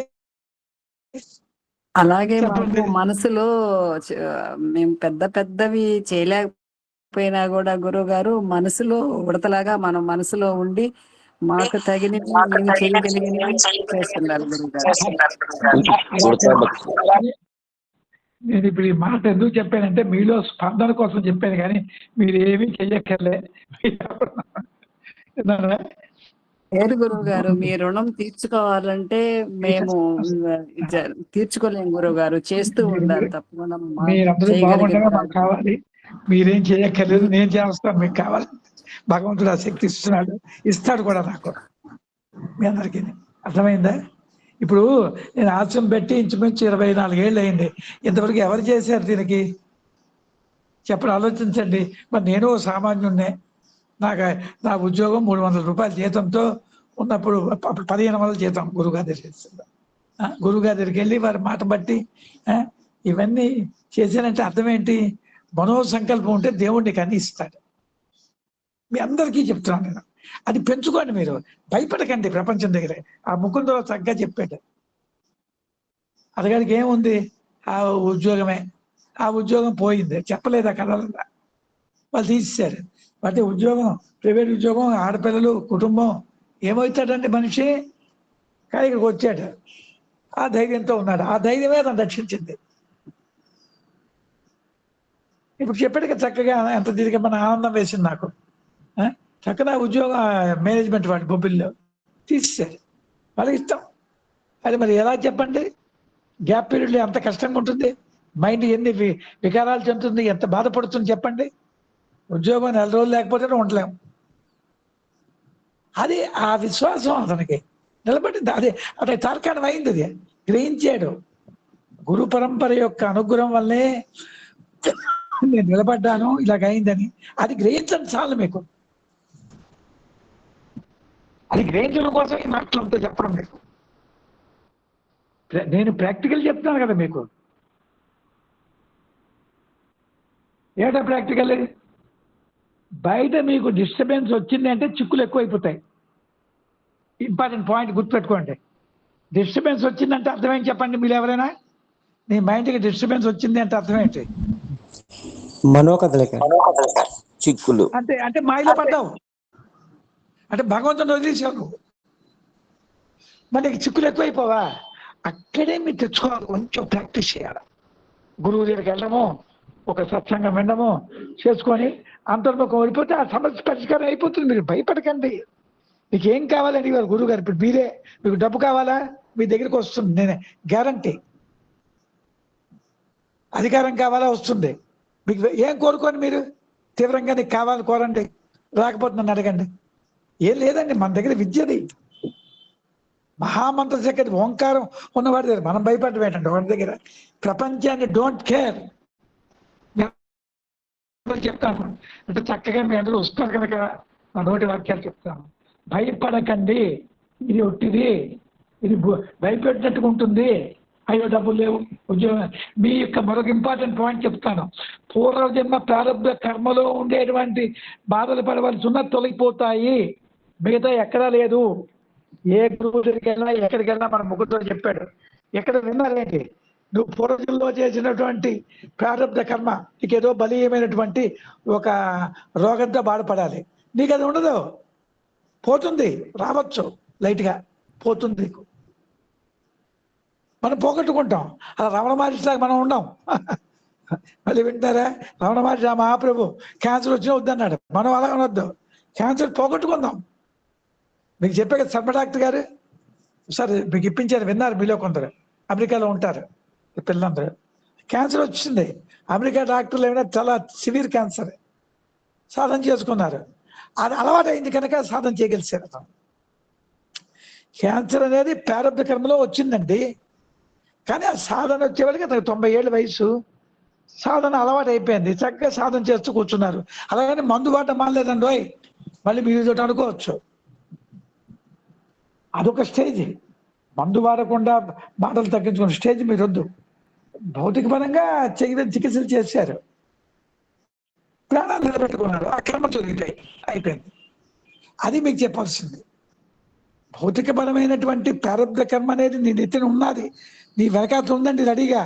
అలాగే మాకు మనసులో మేము పెద్ద పెద్దవి చేయలేకపోయినా కూడా గురువు గారు మనసులో ఉడతలాగా మనం మనసులో ఉండి మాకు తగినవి మేము చేయగలిగినవి చేస్తున్నారు గురువు గారు. నేను ఇప్పుడు ఈ మాట ఎందుకు చెప్పానంటే మీలో స్పందన కోసం చెప్పాను, కానీ మీరు ఏమీ చెయ్యక్కర్లే. లేదు గురువు గారు, మీ రుణం తీర్చుకోవాలంటే మేము తీర్చుకోలేము గురువు గారు, చేస్తూ ఉండాలి తప్పకుండా. మీరందరూ బాగుండగా మాకు కావాలి, మీరేం చేయక్కర్లేదు, నేను చేస్తాను. మీకు కావాలి, భగవంతుడు ఆ శక్తి ఇస్తున్నాడు, ఇస్తాడు కూడా నాకు, మీ అందరికీ. అర్థమైందా? ఇప్పుడు నేను ఆశ్రమం పెట్టి ఇంచుమించు 24 ఏళ్ళు అయింది. ఇంతవరకు ఎవరు చేశారు దీనికి చెప్పడం? ఆలోచించండి. మరి నేను సామాన్యున్నే, నా ఉద్యోగం 300 రూపాయల జీతంతో ఉన్నప్పుడు 1500 జీతం గురువుగారి దగ్గర. గురువుగారి దగ్గరికి వెళ్ళి వారి మాట బట్టి ఇవన్నీ చేశానంటే అర్థం ఏంటి? మనోసంకల్పం ఉంటే దేవుడిని కానీ ఇస్తాడు. మీ అందరికీ చెప్తున్నాను నేను, అది పెంచుకోండి. మీరు భయపడకండి. ప్రపంచం దగ్గరే ఆ ముకుందలో చక్కగా చెప్పాడు. అతగాడికి ఏముంది? ఆ ఉద్యోగమే. ఆ ఉద్యోగం పోయింది, చెప్పలేదా కథలన్నా? వాళ్ళు తీసేశారు. అంటే ఉద్యోగం, ప్రైవేట్ ఉద్యోగం, ఆడపిల్లలు, కుటుంబం, ఏమవుతాడండి మనిషి? కానీ ఇక్కడికి వచ్చాడు, ఆ ధైర్యంతో ఉన్నాడు. ఆ ధైర్యమే తను రక్షించింది. ఇప్పుడు చెప్పాడు కదా చక్కగా, ఎంత తిరిగి మన ఆనందం వేసింది నాకు. చక్కగా ఉద్యోగం మేనేజ్మెంట్ వాడి బొబ్బిల్లో తీసేశారు. వాళ్ళకి ఇష్టం. అది మరి ఎలా చెప్పండి? గ్యాప్ పీరియడ్లో ఎంత కష్టంగా ఉంటుంది, మైండ్ ఎన్ని వికారాలు చెందుతుంది, ఎంత బాధపడుతుంది చెప్పండి. ఉద్యోగం 4 రోజులు లేకపోతే ఉండలేము. అది ఆ విశ్వాసం అతనికి నిలబడింది. అదే తార్కాణం అయింది. అది గ్రహించాడు. గురు పరంపర యొక్క అనుగ్రహం వల్లే నేను నిలబడ్డాను, ఇలాగైందని. అది గ్రహించండి చాలు మీకు. అది గ్రహించడం కోసం ఈ మాటలంతా చెప్పడం మీకు. నేను ప్రాక్టికల్ చెప్తాను కదా మీకు. ఏటా ప్రాక్టికల్? బయట మీకు డిస్టర్బెన్స్ వచ్చింది అంటే చిక్కులు ఎక్కువైపోతాయి. ఇంపార్టెంట్ పాయింట్ గుర్తుపెట్టుకోండి. డిస్టర్బెన్స్ వచ్చిందంటే అర్థమేంటి చెప్పండి మీరు ఎవరైనా? నీ మైండ్కి డిస్టర్బెన్స్ వచ్చింది అంటే అర్థమేంటి? మనోకదలిక, చిక్కులు. అంటే మాయలో పడ్డావు, అంటే భగవంతుని వదిలేసావు నువ్వు. మరి నీకు చిక్కులు ఎక్కువైపోవా? అక్కడే మీరు తెచ్చుకోవాలి. కొంచెం ప్రాక్టీస్ చేయాలి. గురువు దగ్గరికి వెళ్ళడము, ఒక సత్సంగం వినడము చేసుకొని అంతర్ముఖం వెళ్ళిపోతే ఆ సమస్య పరిష్కారం అయిపోతుంది. మీరు భయపడకండి. మీకు ఏం కావాలని వారు గురువు గారు, ఇప్పుడు మీరే, మీకు డబ్బు కావాలా? మీ దగ్గరికి వస్తుంది, నేనే గ్యారంటీ. అధికారం కావాలా? వస్తుంది. మీకు ఏం కోరుకోండి మీరు తీవ్రంగా, నీకు కావాలి కోరండి, రాకపోతే నన్ను అడగండి. ఏం లేదండి, మన దగ్గర విద్యది మహామంత్ర శక్తి ఓంకారం ఉన్నవాడి దగ్గర మనం భయపడడం ఏంటంటే వాడి దగ్గర. ప్రపంచాన్ని డోంట్ కేర్ చెప్తాను అంటే చక్కగా మీ అందరూ వస్తారు కనుక నా నోటి వాక్యాలు చెప్తాను. భయపడకండి, ఇది ఒట్టిది, ఇది భయపెట్టినట్టుగా ఉంటుంది. అయ్యో డబ్బులు లేవు, ఉద్యోగం. మీ యొక్క మరొక ఇంపార్టెంట్ పాయింట్ చెప్తాను. పూర్వజన్మ ప్రారంభ కర్మలో ఉండేటువంటి బాధలు పడవలసి ఉన్న తొలగిపోతాయి. మిగతా ఎక్కడా లేదు. ఏ గురువు దగ్గరికి వెళ్ళినా ఎక్కడికి వెళ్ళినా మన ముగ్గురుతో చెప్పాడు. ఎక్కడ విన్నారేంటి? నువ్వు పూర్వజన్మలో చేసినటువంటి ప్రారంభ కర్మ నీకు ఏదో బలీయమైనటువంటి ఒక రోగంతో బాధపడాలి. నీకు అది ఉండదు, పోతుంది. రావచ్చు, లైట్గా పోతుంది. నీకు మనం పోగొట్టుకుంటాం. అలా రమణ మహర్షిలాగా మనం ఉండం. మళ్ళీ వింటారా, రమణ మహర్షి ఆ మహాప్రభు క్యాన్సర్ వచ్చినా వద్దన్నాడు. మనం అలా అనొద్దు, క్యాన్సర్ పోగొట్టుకుందాం. మీకు చెప్పే కదా శర్మ డాక్టర్ గారు, సరే మీకు ఇప్పించారు, విన్నారు మీలో కొందరు, అమెరికాలో ఉంటారు ఈ పిల్లలందరూ. క్యాన్సర్ వచ్చింది, అమెరికా డాక్టర్లు ఏమైనా చాలా సివియర్ క్యాన్సర్, సాధన చేసుకున్నారు. అది అలవాటు అయింది కనుక సాధన చేయగలిసారు. క్యాన్సర్ అనేది ప్రారంభ కర్మలో వచ్చిందండి, కానీ ఆ సాధన వచ్చేవాళ్ళకి అతనికి 90 ఏళ్ళ వయసు, సాధన అలవాటు అయిపోయింది, చక్కగా సాధన చేస్తూ కూర్చున్నారు. అలాగని మందు బాట మానలేదండి ఓయ్, మళ్ళీ మీరు చోట అనుకోవచ్చు. అదొక స్టేజ్. మందు వాడకుండా మాటలు తగ్గించుకున్న స్టేజ్ మీరు వద్దు. భౌతిక పరంగా చికిత్సలు చేశారు, ప్రాణాలు నిలబెట్టుకున్నారు, ఆ కర్మ తొలగిపోయి అయిపోయింది. అది మీకు చెప్పాల్సింది. భౌతిక పరమైనటువంటి ప్రారంభ కర్మ అనేది నీ నెత్తిన ఉన్నది, నీ వెనకాతలు ఉందండి రెడీగా.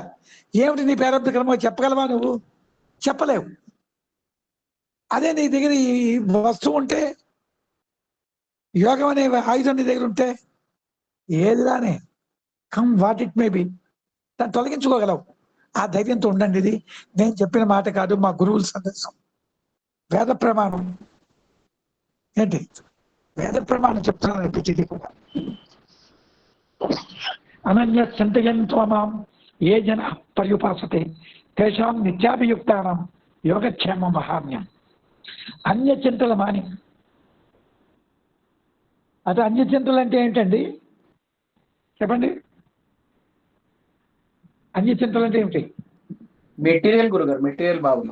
ఏమిటి నీ ప్రారంభ కర్మ చెప్పగలవా నువ్వు? చెప్పలేవు. అదే నీ దగ్గర ఈ వస్తువు ఉంటే, యోగం అనే ఆయుధం నీ దగ్గర ఉంటే, ఏది రాని come what it may be, దాన్ని తొలగించుకోగలవు. ఆ ధైర్యంతో ఉండండి. ఇది నేను చెప్పిన మాట కాదు, మా గురువుల సందేశం, వేద ప్రమాణం. ఏంటి వేద ప్రమాణం చెప్తున్నాను ప్రతిదీ కూడా. అనన్య చింతయంత్వమాం ఏ జన పర్యుపాసతే తేషాం నిత్యాభియుక్తానం యోగక్షేమం మహామ్యం. అన్య చింతలు మాని. అదే అన్య చింతలు అంటే ఏంటండి చెప్పండి? అన్య చింతలు అంటే ఏమిటి? మెటీరియల్ గురుగారు, మెటీరియల్ భావన.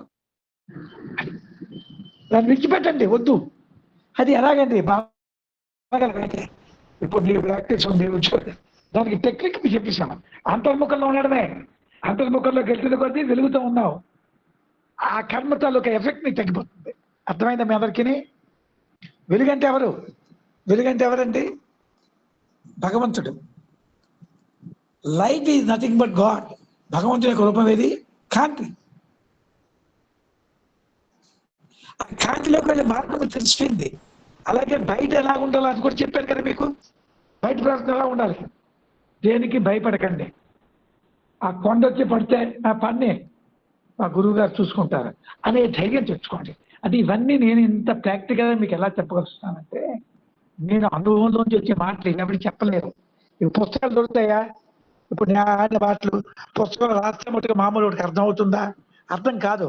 దాన్ని విడిచిపెట్టండి, వద్దు. అది ఎలాగండి ఇప్పుడు నీ ప్రాక్టీస్ ఉంది, దానికి టెక్నిక్ మీకు చెప్పేసాను. అంతర్ముఖంలో ఉండడమే, అంతర్ముఖంలోకి వెళ్తున్న కొద్దీ వెలుగుతూ ఉన్నావు, ఆ కర్మ తాలూకా ఎఫెక్ట్ నీకు తగ్గిపోతుంది. అర్థమైందా మీ అందరికీ? వెలుగంటే ఎవరు? వెలుగంటే ఎవరండి? భగవంతుడు. Light is nothing but God. భగవంతుని యొక్క రూపం ఏది? కాంతి. ఆ కాంతిలోకి వెళ్ళే మార్గం తెలిసిపోయింది. అలాగే బయట ఎలా ఉండాలో అది కూడా చెప్పారు కదా మీకు. బయట ప్రశ్న ఎలా ఉండాలి? దేనికి భయపడకండి. ఆ కొండ వచ్చి పడితే నా పన్నే మా గురువు గారు చూసుకుంటారు అనే ధైర్యం తెచ్చుకోండి. అంటే ఇవన్నీ నేను ఇంత ప్రాక్టికల్గా మీకు ఎలా చెప్పగలుగుతానంటే, నేను అనుభవంలోంచి వచ్చే మాటలు ఎవరికి చెప్పలేరు. ఇవి పుస్తకాలు దొరుకుతాయా? ఇప్పుడు నేను ఆడిన మాటలు పుస్తకాలు రాస్తే మటుకు మామూలు వాడికి అర్థం అవుతుందా? అర్థం కాదు.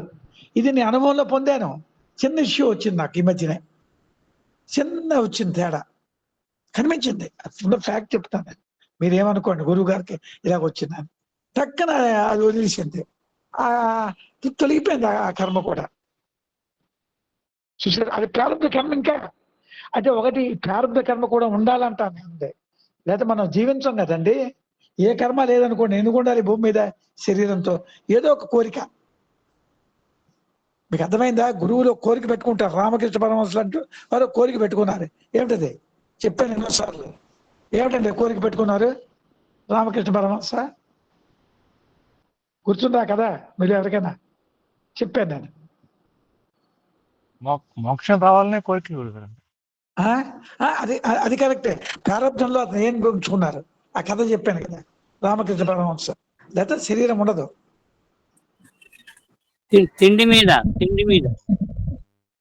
ఇది నేను అనుభవంలో పొందాను. చిన్న ఇష్యూ వచ్చింది నాకు ఈ మధ్యనే, చిన్న వచ్చింది తేడా కనిపించింది. అది ఫ్యాక్ట్ చెప్తాను, మీరేమనుకోండి గురువు గారికి ఇలాగ వచ్చిందని. టక్కన అది వదిలేసింది, ఆ తొలగిపోయింది ఆ కర్మ కూడా. చూసారు, అది ప్రారంభ కర్మ. ఇంకా అంటే ఒకటి ప్రారంభ కర్మ కూడా ఉండాలంటాను అంతే, లేకపోతే మనం జీవించం కదండి. ఏ కర్మ లేదనుకోండి, ఎందుకు ఉండాలి భూమి మీద శరీరంతో? ఏదో ఒక కోరిక. మీకు అర్థమైందా? గురువులు కోరిక పెట్టుకుంటారు. రామకృష్ణ పరమహంసులు అంటూ వారు కోరిక పెట్టుకున్నారు. ఏమిటది? చెప్పాను ఎన్నోసార్లు. ఏమిటండి కోరిక పెట్టుకున్నారు రామకృష్ణ పరమహంస? గుర్తుందా కదా మీరు ఎవరికైనా? చెప్పాను నేను. మోక్షం రావాలనే కోరిక. అది అది కరెక్టే. ప్రారంభంలో అతను ఏం గుర్చుకున్నారు ఆ కథ చెప్పాను కదా, రామకృష్ణ పరమహంస. లేకపోతే శరీరం ఉండదు, తిండి మీద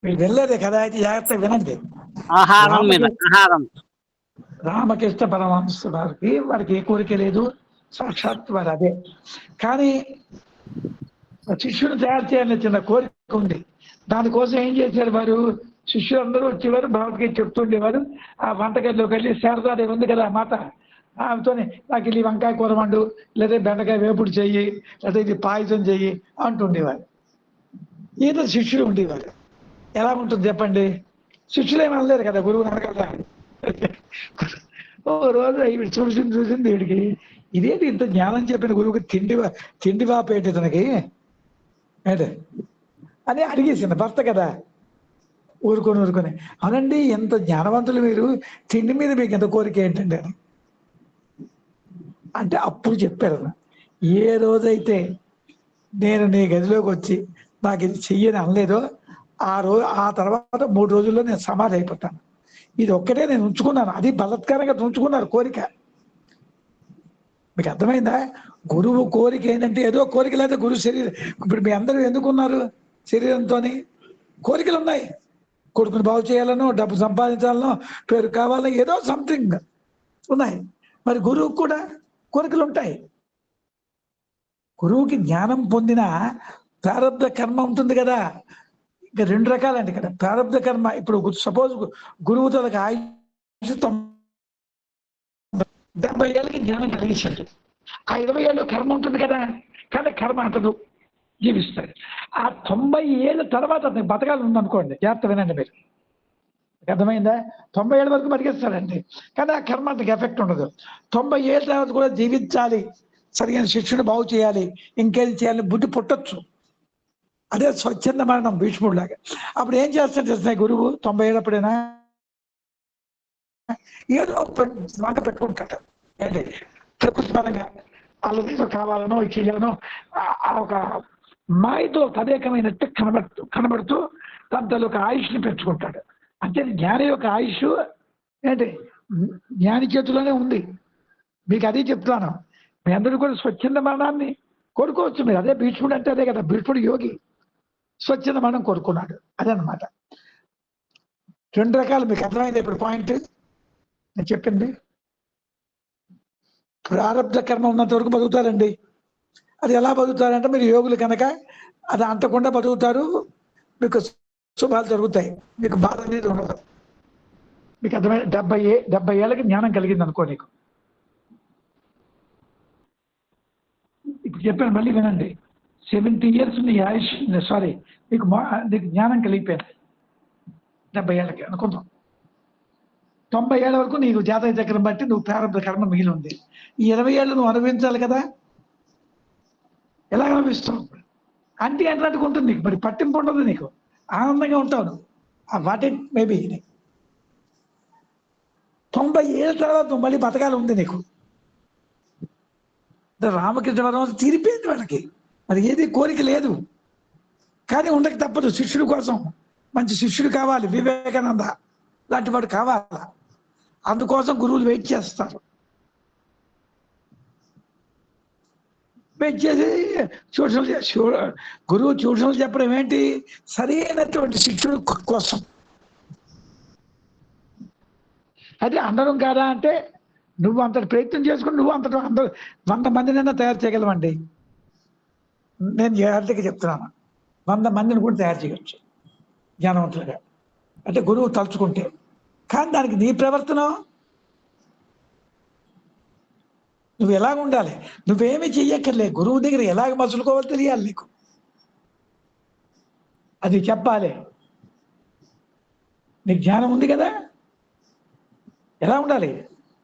మీరు వెళ్ళలేదే కదా, అయితే జాగ్రత్తగా వినండి. ఆహారం మీద ఆహారం. రామకృష్ణ పరమహంస వారికి ఏ కోరిక లేదు, సాక్షాత్ వారు అదే. కానీ శిష్యుని తయారు చేయాలని చిన్న కోరిక ఉంది. దానికోసం ఏం చేశారు వారు? శిష్యులందరూ వచ్చేవారు, భగవద్గీత చెప్తుండేవారు. ఆ వంటగదిలోకి వెళ్ళి శారదాదేవి ఉంది కదా మాట, ఆమెతోనే నాకు ఇది వంకాయ కూర వండు, లేదా బెండకాయ వేపుడు చెయ్యి, లేదా ఇది పాయసం చెయ్యి అంటుండేవారు. ఏదో శిష్యులు ఉండేవారు. ఎలా ఉంటుంది చెప్పండి? శిష్యులు ఏమి అనలేరు కదా గురువుని అనగలరా? ఓ రోజు వీడు చూసింది వీడికి, ఇదేంటి ఇంత జ్ఞానం చెప్పిన గురువుకి తిండి వాపేటి తనకి అంటే అని అడిగేసింది భర్త కదా. ఊరుకొని అవునండి, ఎంత జ్ఞానవంతులు మీరు, తిండి మీద మీకు ఎంత కోరిక ఏంటండి అని అంటే అప్పుడు చెప్పారు, ఏ రోజైతే నేను నీ గదిలోకి వచ్చి నాకు ఇది చెయ్యని అనలేదో ఆ తర్వాత 3 రోజుల్లో నేను సమాధి అయిపోతాను. ఇది ఒక్కటే నేను ఉంచుకున్నాను. అది బలత్కారంగా ఉంచుకున్నారు కోరిక. మీకు అర్థమైందా? గురువు కోరిక ఏంటంటే ఏదో కోరిక లేదా గురువు శరీరం. ఇప్పుడు మీ అందరూ ఎందుకున్నారు శరీరంతో? కోరికలు ఉన్నాయి. కొడుకుని బాగు చేయాలనో, డబ్బు సంపాదించాలనో, పేరు కావాలనో, ఏదో సంథింగ్ ఉన్నాయి. మరి గురువుకు కూడా కోరికలు ఉంటాయి. గురువుకి జ్ఞానం పొందిన ప్రారంభ కర్మ ఉంటుంది కదా. ఇంకా 2 రకాలండి ఇక్కడ ప్రారంభ కర్మ. ఇప్పుడు సపోజ్ గురువుతో ఆయుష్ 70 ఏళ్ళకి జ్ఞానం కలిగించాడు. ఆ 20 ఏళ్ళు కర్మ ఉంటుంది కదా, కానీ కర్మ అంటదు, జీవిస్తాడు. ఆ 90 ఏళ్ళ తర్వాత అతనికి బతకాలి ఉందనుకోండి, జాగ్రత్త వినండి మీరు, అర్థమైందా? 90 ఏళ్ళ వరకు బతికేస్తాడండి, కానీ ఆ కర్మ అంతకు ఎఫెక్ట్ ఉండదు. 90 ఏళ్ళ తర్వాత కూడా జీవించాలి, సరిగ్గా శిష్యుడు బాగు చేయాలి, ఇంకేది చేయాలి బుద్ధి పుట్టొచ్చు. అదే స్వచ్ఛంద మరణం భీష్ముడు లాగా. అప్పుడు ఏం చేస్తాడు తెలుసా గురువు? 90 ఏళ్ళప్పుడైనా ఏదో వంట పెట్టుకుంటాడు. ఏంటి ప్రకృతి పరంగా వాళ్ళ కావాలనో చేయాలనో ఒక మాయతో తదేకమైనట్టు కనబడుతూ తన ఒక ఆయుష్ని పెంచుకుంటాడు. అంటే జ్ఞాని యొక్క ఆయుష్ ఏంటి జ్ఞాని చేతిలోనే ఉంది. మీకు అదే చెప్తాను. మీ అందరూ కూడా స్వచ్ఛంద మరణాన్ని కోరుకోవచ్చు. మీరు అదే భీష్ముడు అంటే అదే కదా, భీష్ముడు యోగి స్వచ్ఛంద మరణం కోరుకున్నాడు. అదనమాట. 2 రకాలు. మీకు అర్థమైంది ఇప్పుడు పాయింట్ నేను చెప్పింది? ప్రారంభ కర్మ ఉన్నంత వరకు బతుకుతారండి. అది ఎలా బతుకుతారంటే మీరు యోగులు కనుక అది అంటకుండా బతుకుతారు, మీకు శుభాలు జరుగుతాయి, మీకు బాధ అనేది ఉండదు. మీకు అర్థమైన 70 ఏళ్ళకి జ్ఞానం కలిగింది అనుకో నీకు. ఇప్పుడు చెప్పాను మళ్ళీ వినండి. 70 years నీ ఆయుష్, సారీ నీకు జ్ఞానం కలిగిపోయింది 70 ఏళ్ళకి అనుకుందాం. 90 ఏళ్ళ వరకు నీకు జాతక చక్రం బట్టి నువ్వు ప్రారంభ కర్మ మిగిలి ఉంది. ఈ 20 ఏళ్ళు నువ్వు అనుభవించాలి కదా. ఎలా అనుభవిస్తావు? అంటే అట్లాంటికి ఉంటుంది నీకు, మరి పట్టింపు ఉండదు, నీకు ఆనందంగా ఉంటావు నువ్వు. వాట్ ఇట్ మేబీ 90 ఏళ్ళ తర్వాత నువ్వు మళ్ళీ బతకాలి ఉంది నీకు. రామకృష్ణ పరమహంస తీరిపోయింది వాళ్ళకి, మరి ఏది కోరిక లేదు, కానీ ఉండక తప్పదు. శిష్యుడి కోసం మంచి శిష్యుడు కావాలి, వివేకానంద లాంటి వాడు కావాలా, అందుకోసం గురువులు వెయిట్ చేస్తారు. వెయిట్ చేసి గురువు ట్యూషన్లు చెప్పడం ఏంటి? సరైనటువంటి శిక్షుడు కోసం. అది అందరం కాదా అంటే నువ్వు అంత ప్రయత్నం చేసుకుని నువ్వు అందరూ 100 మందినైనా తయారు చేయగలవండి. నేను జాగ్రత్తగా చెప్తున్నాను, 100 మందిని కూడా తయారు చేయవచ్చు జ్ఞానవంతులుగా, అంటే గురువు తలుచుకుంటే. కానీ దానికి నీ ప్రవర్తన నువ్వు ఎలాగ ఉండాలి, నువ్వేమీ చెయ్యక్కర్లే, గురువు దగ్గర ఎలాగ మసులుకోవాలో తెలియాలి నీకు, అది చెప్పాలి. నీకు జ్ఞానం ఉంది కదా, ఎలా ఉండాలి?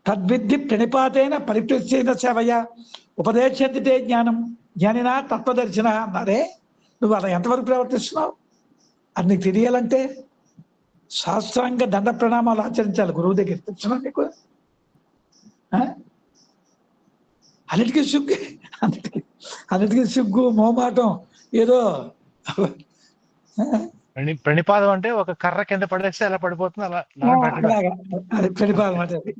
తద్విద్ధి ప్రణిపాతైన పరిప్రశ్న సేవయ ఉపదేశంతే జ్ఞానం జ్ఞానినా తత్వదర్శన అన్నారే. నువ్వు అలా ఎంతవరకు ప్రవర్తిస్తున్నావు అది నీకు తెలియాలంటే శాస్త్రాంగ దండ ప్రణామాలు ఆచరించాలి గురువు దగ్గర. తెలుసునా నీకు? అన్నిటికీ సిగ్గు మోమాటం ఏదో. ప్రణిపాదం అంటే ఒక కర్ర కింద పడేస్తే ఎలా పడిపోతుంది అలా అది ప్రణిపాదం అంటే. అది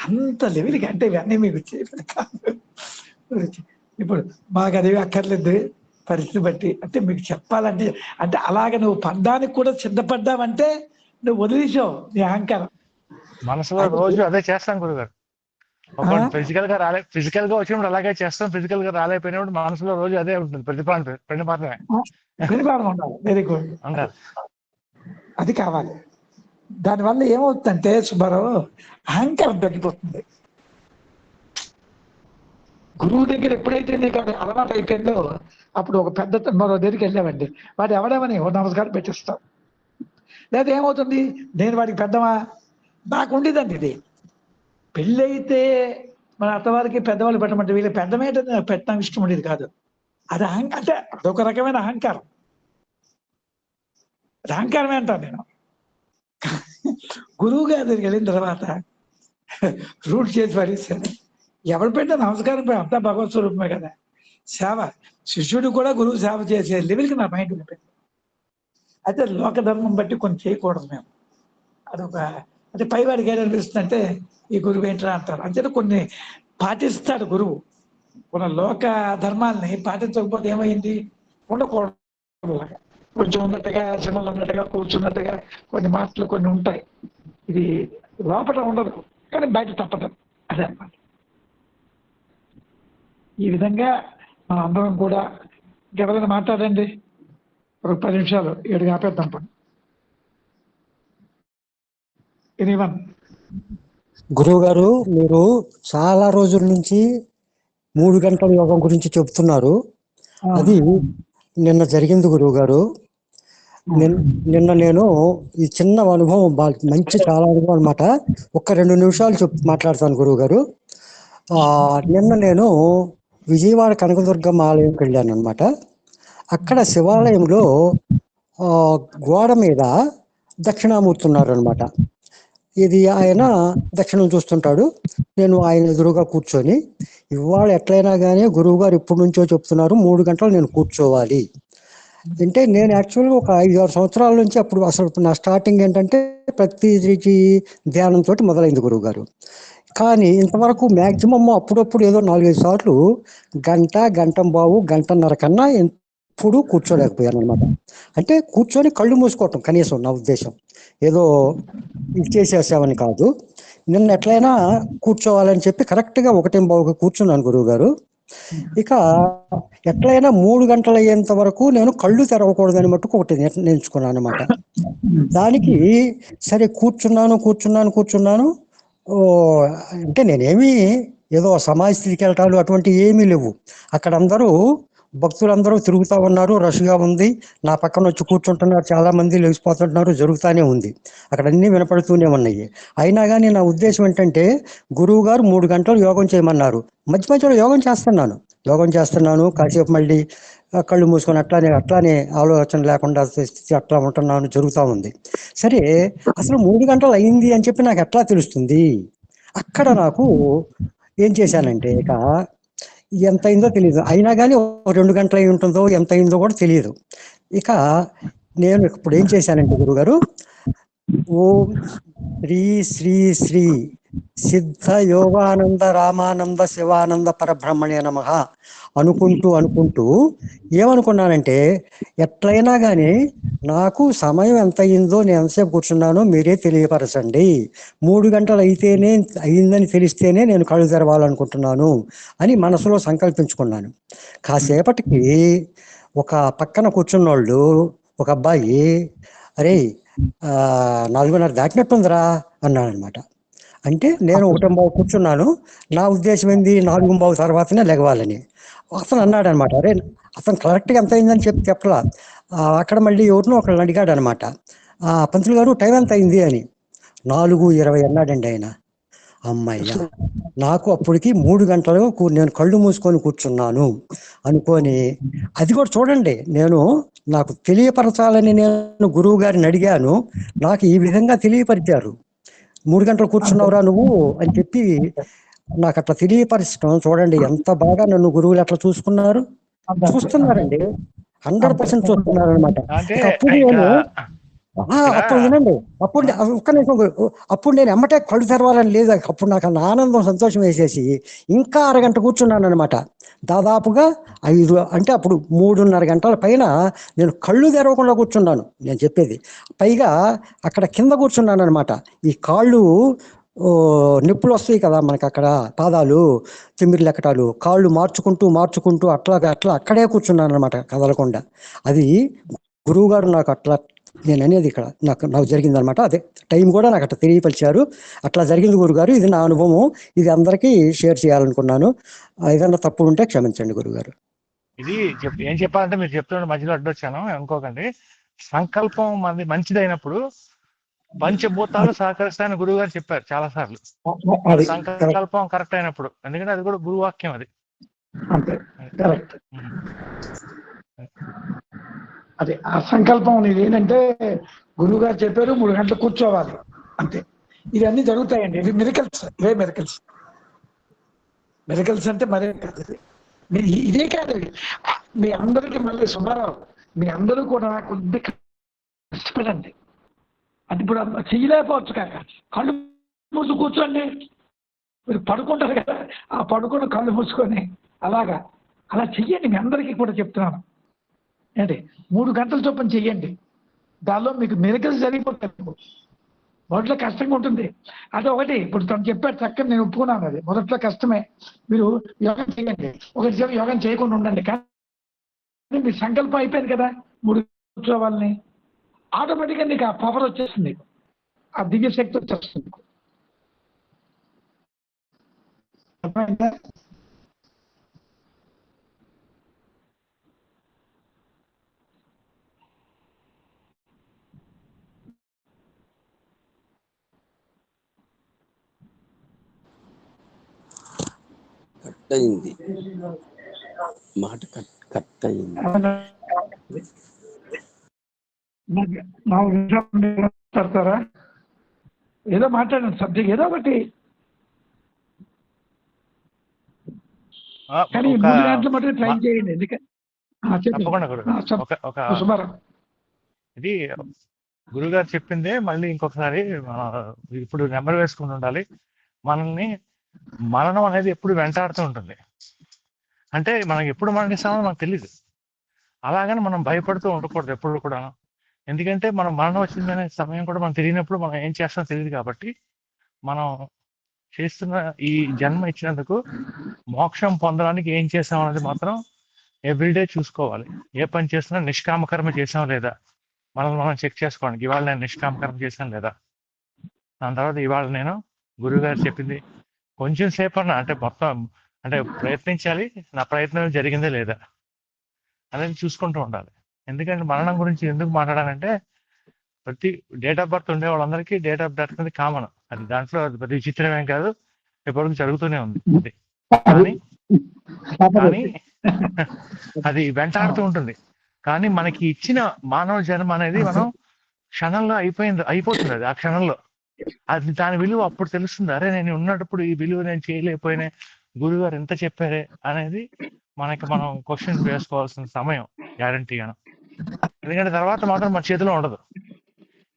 అంత లెవెల్కి అంటే ఇవన్నీ మీకు ఇప్పుడు మాకు అది అక్కర్లేదు పరిస్థితి బట్టి. అంటే మీకు చెప్పాలంటే అంటే అలాగ నువ్వు పడ్డానికి కూడా సిద్ధపడ్డావంటే నువ్వు వదిలేసావు నీ అహంకారం. మనసులో రోజు అదే చేస్తాం గురుగారు. ఫిజికల్ గా వచ్చినప్పుడు అలాగే చేస్తాం, ఫిజికల్ గా రాలేకపోయినప్పుడు మనసులో రోజు అదే ఉంటుంది. ప్రణిపాదమే ఉండాలి. వెరీ గుడ్, అది కావాలి. దానివల్ల ఏమవుతుందంటే సుబ్బారావు అహంకారం తగ్గిపోతుంది. గురువు దగ్గర ఎప్పుడైతే నీకు అలవాటు అయిపోయిందో అప్పుడు ఒక పెద్ద మరో దగ్గరికి వెళ్ళామండి, వాడు ఎవడేమని ఓ నమస్కారం పెట్టిస్తాం. లేదా ఏమవుతుంది, నేను వాడికి పెద్దమా నాకు ఉండేదండి. ఇది పెళ్ళి అయితే మన అత్తవారికి పెద్దవాళ్ళు పెట్టమంటే వీళ్ళు పెద్దమేంటే పెట్టడానికి ఇష్టం ఉండేది కాదు. అది అంటే అదొక రకమైన అహంకారం. అది అహంకారమే అంటాను నేను. గురువు గారి దగ్గరికి వెళ్ళిన తర్వాత రూట్ చేసి పడేసాను. ఎవరు పెట్టా నమస్కారం అంతా భగవత్ స్వరూపమే కదా. సేవ శిష్యుడు కూడా గురువు సేవ చేసే లెవెల్కి నా మైండ్ వెళ్ళిపోయింది. అయితే లోక ధర్మం బట్టి కొన్ని చేయకూడదు మేము, అదొక అంటే పైవాడికి ఏమనిపిస్తుంది అంటే ఈ గురువు ఏంట్రా అంటారు. అంతే కొన్ని పాటిస్తాడు గురువు, కొన్ని లోక ధర్మాల్ని పాటించకపోతే ఏమైంది, ఉండకూడదు. కొంచెం ఉన్నట్టుగా సినిమాలు ఉన్నట్టుగా కూర్చున్నట్టుగా కొన్ని మాటలు కొన్ని ఉంటాయి. ఇది లోపల ఉండదు కానీ బయట తప్పదు. అదే అన్నమాట. ఈ విధంగా మన అందరం కూడా ఎవరైనా మాట్లాడండి, ఒక 10 నిమిషాలు 7 ఆపేద్దాం. ఎనీవన్? గురువు గారు, మీరు చాలా రోజుల నుంచి 3 గంటల యోగం గురించి చెప్తున్నారు. అది నిన్న జరిగింది గురువు గారు. నిన్న నేను ఈ చిన్న అనుభవం మంచి చాలా అనుభవం అనమాట. ఒక 2 నిమిషాలు మాట్లాడతాను గురువు గారు. నిన్న నేను విజయవాడ కనకదుర్గమ్మ ఆలయంకి వెళ్ళాను అనమాట. అక్కడ శివాలయంలో గోడ మీద దక్షిణామూర్తి ఉన్నారు అనమాట. ఇది ఆయన దక్షిణం చూస్తుంటాడు. నేను ఆయన ఎదురుగా కూర్చొని, ఇవాళ ఎట్లయినా కానీ గురువు గారు ఇప్పటి నుంచో చెప్తున్నారు 3 గంటలు నేను కూర్చోవాలి అంటే, నేను యాక్చువల్గా ఒక 5-6 సంవత్సరాల నుంచి అప్పుడు అసలు నా స్టార్టింగ్ ఏంటంటే ప్రతి ధ్యానంతో మొదలైంది గురువు గారు. కానీ ఇంతవరకు మ్యాక్సిమమ్ అప్పుడప్పుడు ఏదో 4-5 సార్లు గంటంబావు గంటన్నర కన్నా ఎప్పుడు కూర్చోలేకపోయాను అనమాట. అంటే కూర్చొని కళ్ళు మూసుకోవటం కనీసం, నా ఉద్దేశం ఏదో ఇది చేసేసామని కాదు. నిన్న ఎట్లయినా కూర్చోవాలని చెప్పి కరెక్ట్గా 1:15కి కూర్చున్నాను గురువు గారు. ఇక ఎట్లయినా 3 గంటలు అయ్యేంత వరకు నేను కళ్ళు తెరవకూడదని మట్టుకు ఒకటి నేర్చుకున్నాను అనమాట. దానికి సరే కూర్చున్నాను. అంటే నేనేమి ఏదో సమాజ స్థితికి వెళ్ళటాలు అటువంటి ఏమీ లేవు. అక్కడ అందరూ భక్తులందరూ తిరుగుతూ ఉన్నారు, రష్గా ఉంది. నా పక్కన వచ్చి కూర్చుంటున్నారు, చాలా మంది లేచిపోతుంటున్నారు, జరుగుతూనే ఉంది. అక్కడ అన్నీ వినపడుతూనే ఉన్నాయి. అయినా కానీ నా ఉద్దేశం ఏంటంటే, గురువు గారు 3 గంటలు యోగం చేయమన్నారు. మధ్య మధ్యలో యోగం చేస్తున్నాను. కాసేపు మళ్ళీ కళ్ళు మూసుకొని అట్లానే ఆలోచన లేకుండా అట్లా ఉంటున్నాను, జరుగుతూ ఉంది. సరే, అసలు 3 గంటలు అయింది అని చెప్పి నాకు ఎట్లా తెలుస్తుంది? అక్కడ నాకు ఏం చేశానంటే, ఇక ఎంత అయిందో తెలియదు. అయినా కానీ 2 గంటలు అయి ఉంటుందో ఎంత అయిందో కూడా తెలియదు. ఇక నేను ఇప్పుడు ఏం చేశానంటే గురుగారు, ఓం శ్రీ శ్రీ శ్రీ సిద్ధ యోగానంద రామానంద శివానంద పరబ్రహ్మణే నమః అనుకుంటూ ఏమనుకున్నానంటే, ఎట్లయినా కానీ నాకు సమయం ఎంత అయిందో, నేను ఎంతసేపు కూర్చున్నానో మీరే తెలియపరచండి. 3 గంటలు అయిందని తెలిస్తేనే నేను కళ్ళు తెరవాలనుకుంటున్నాను అని మనసులో సంకల్పించుకున్నాను. కాసేపటికి ఒక పక్కన కూర్చున్నోళ్ళు ఒక అబ్బాయి, అరే 4:30 దాటినట్టుందిరా అన్నాడు అనమాట. అంటే నేను 1:15 కూర్చున్నాను. నా ఉద్దేశం ఏంది, 4:15 తర్వాతనే లెగవాలని. అతను అన్నాడు అనమాట. అరే, అతను కరెక్ట్గా ఎంత అయిందని చెప్పలా. అక్కడ మళ్ళీ ఎవరినో ఒకళ్ళని అడిగాడు అనమాట, పంతులు గారు టైం ఎంత అయింది అని. 4:20 అన్నాడండి ఆయన. అమ్మయ్య, నాకు అప్పటికి 3 గంటలు నేను కళ్ళు మూసుకొని కూర్చున్నాను అనుకొని. అది కూడా చూడండి, నాకు తెలియపరచాలని నేను గురువు గారిని అడిగాను, నాకు ఈ విధంగా తెలియపరిచారు. 3 గంటలు కూర్చున్నావురా నువ్వు అని చెప్పి నాకు అట్లా తెలియపరచడం చూడండి, ఎంత బాగా నన్ను గురువులు అట్లా చూస్తున్నారండి. 100% చూస్తున్నారు అనమాట. అప్పుడు వినండి, ఒక్క నిమిషం. అప్పుడు నేను ఎమ్మటే కళ్ళు తెరవాలని లేదు. అప్పుడు నాకు ఆనందం, సంతోషం వేసేసి ఇంకా 1 గంట కూర్చున్నాను అనమాట. దాదాపుగా 5 అంటే అప్పుడు 3:30 గంటల పైన నేను కళ్ళు తెరవకుండా కూర్చున్నాను. నేను చెప్పేది పైగా అక్కడ కింద కూర్చున్నాను అనమాట. ఈ కాళ్ళు నొప్పులు వస్తాయి కదా మనకి, అక్కడ పాదాలు తిమ్మిరి లెక్కటాలు, కాళ్ళు మార్చుకుంటూ అట్లా అక్కడే కూర్చున్నాను అనమాట, కదలకుండా. అది గురువు గారు నాకు అట్లా, నేను అనేది ఇక్కడ నాకు జరిగింది అనమాట. అదే టైం కూడా నాకు అట్లా తెలియపరిచారు. అట్లా జరిగింది గురుగారు. ఇది నా అనుభవం, ఇది అందరికీ షేర్ చేయాలనుకున్నాను. ఏదైనా తప్పు ఉంటే క్షమించండి గురుగారు. ఇది ఏం చెప్పాలంటే, మీరు చెప్తున్న మధ్యలో అడ్డొచ్చాను అనుకోకండి. సంకల్పం మంచిదైనప్పుడు పంచభూతాలు సహకరిస్తాయని గురువు గారు చెప్పారు చాలా సార్లు. సంకల్పం కరెక్ట్ అయినప్పుడు, ఎందుకంటే అది కూడా గురువాక్యం. అది అదే ఆ సంకల్పం అనేది ఏంటంటే, గురువు గారు చెప్పారు 3 గంటలు కూర్చోవాలి అంతే. ఇవన్నీ జరుగుతాయండి. ఇవి మెరికల్స్ అంటే మరే కాదు. ఇదే కాదు, మీ అందరికీ మళ్ళీ సుమారు మీ అందరూ కూడా కొద్ది కష్టపడండి. అది ఇప్పుడు చెయ్యలేకపోవచ్చు కాక కళ్ళు మూసి కూర్చోండి. మీరు పడుకుంటారు కదా, ఆ పడుకున్న కళ్ళు మూసుకొని అలా చెయ్యండి. మీ అందరికీ కూడా చెప్తున్నాను ఏంటి, 3 గంటల చొప్పున చెయ్యండి. దానిలో మీకు మిరకల్స్ జరిగిపోతాయి. మొదట్లో కష్టంగా ఉంటుంది. అదే ఒకటి ఇప్పుడు తను చెప్పాడు చక్కగా, నేను ఒప్పుకున్నాను. అది మొదట్లో కష్టమే. మీరు యోగం చేయండి, ఒకటి యోగం చేయకుండా ఉండండి. కానీ మీ సంకల్పం అయిపోయింది కదా 3 కూర్చోవాలని, ఆటోమేటిక్గా నీకు ఆ పవర్ వచ్చేస్తుంది, ఆ దివ్య శక్తి వచ్చేస్తుంది. అర్థమైందా? కట్ అయింది మాట, కట్ అయింది. మాట్లాడతారా? ఏదో మాట్లాడండి, సబ్జెక్ట్ ఏదో ఒకటి. కానీ 3 గంటల మటుకు ట్రై చేయండి. ఎందుకంటే ఇది గురుగారు చెప్పిందే మళ్ళీ ఇంకొకసారి ఇప్పుడు నెంబర్ వేసుకుని ఉండాలి. మనల్ని మరణం అనేది ఎప్పుడు వెంటాడుతూ ఉంటుంది. అంటే మనకి ఎప్పుడు మరణిస్తామో మనకు తెలియదు. అలాగని మనం భయపడుతూ ఉండకూడదు ఎప్పుడు కూడా. ఎందుకంటే మనం మరణం వచ్చిందనే సమయం కూడా మనం తెలియనప్పుడు మనం ఏం చేస్తామో తెలియదు. కాబట్టి మనం చేస్తున్న ఈ జన్మ ఇచ్చినందుకు మోక్షం పొందడానికి ఏం చేస్తాం అనేది మాత్రం ఎవ్రీడే చూసుకోవాలి. ఏ పని చేస్తున్నా నిష్కామకర్మ చేసాం లేదా మనల్ని మనం చెక్ చేసుకోవడానికి, ఇవాళ నేను నిష్కామకర్మ చేశాను లేదా. దాని తర్వాత ఇవాళ నేను గురువుగారు చెప్పింది కొంచెం సేపు అన్నా, అంటే మొత్తం అంటే ప్రయత్నించాలి, నా ప్రయత్నం జరిగిందే లేదా అనేది చూసుకుంటూ ఉండాలి. ఎందుకంటే మరణం గురించి ఎందుకు మాట్లాడాలంటే, ప్రతి డేట్ ఆఫ్ బర్త్ ఉండే వాళ్ళందరికీ డేట్ ఆఫ్ డెత్ అనేది కామన్. అది దాంట్లో అది ప్రతి విచిత్రం ఏం కాదు, ఎప్పటికీ జరుగుతూనే ఉంది. అది కానీ అది వెంటాడుతూ ఉంటుంది. కానీ మనకి ఇచ్చిన మానవ జన్మ అనేది మనం క్షణంలో అయిపోతుంది. అది ఆ క్షణంలో అది దాని విలువ అప్పుడు తెలుస్తుంది. అరే నేను ఉన్నప్పుడు ఈ విలువ నేను చేయలేకపోయినా, గురుగారు ఎంత చెప్పారే అనేది మనకి మనం క్వశ్చన్ వేసుకోవాల్సిన సమయం గ్యారంటీగా. ఎందుకంటే తర్వాత మాత్రం మన చేతిలో ఉండదు.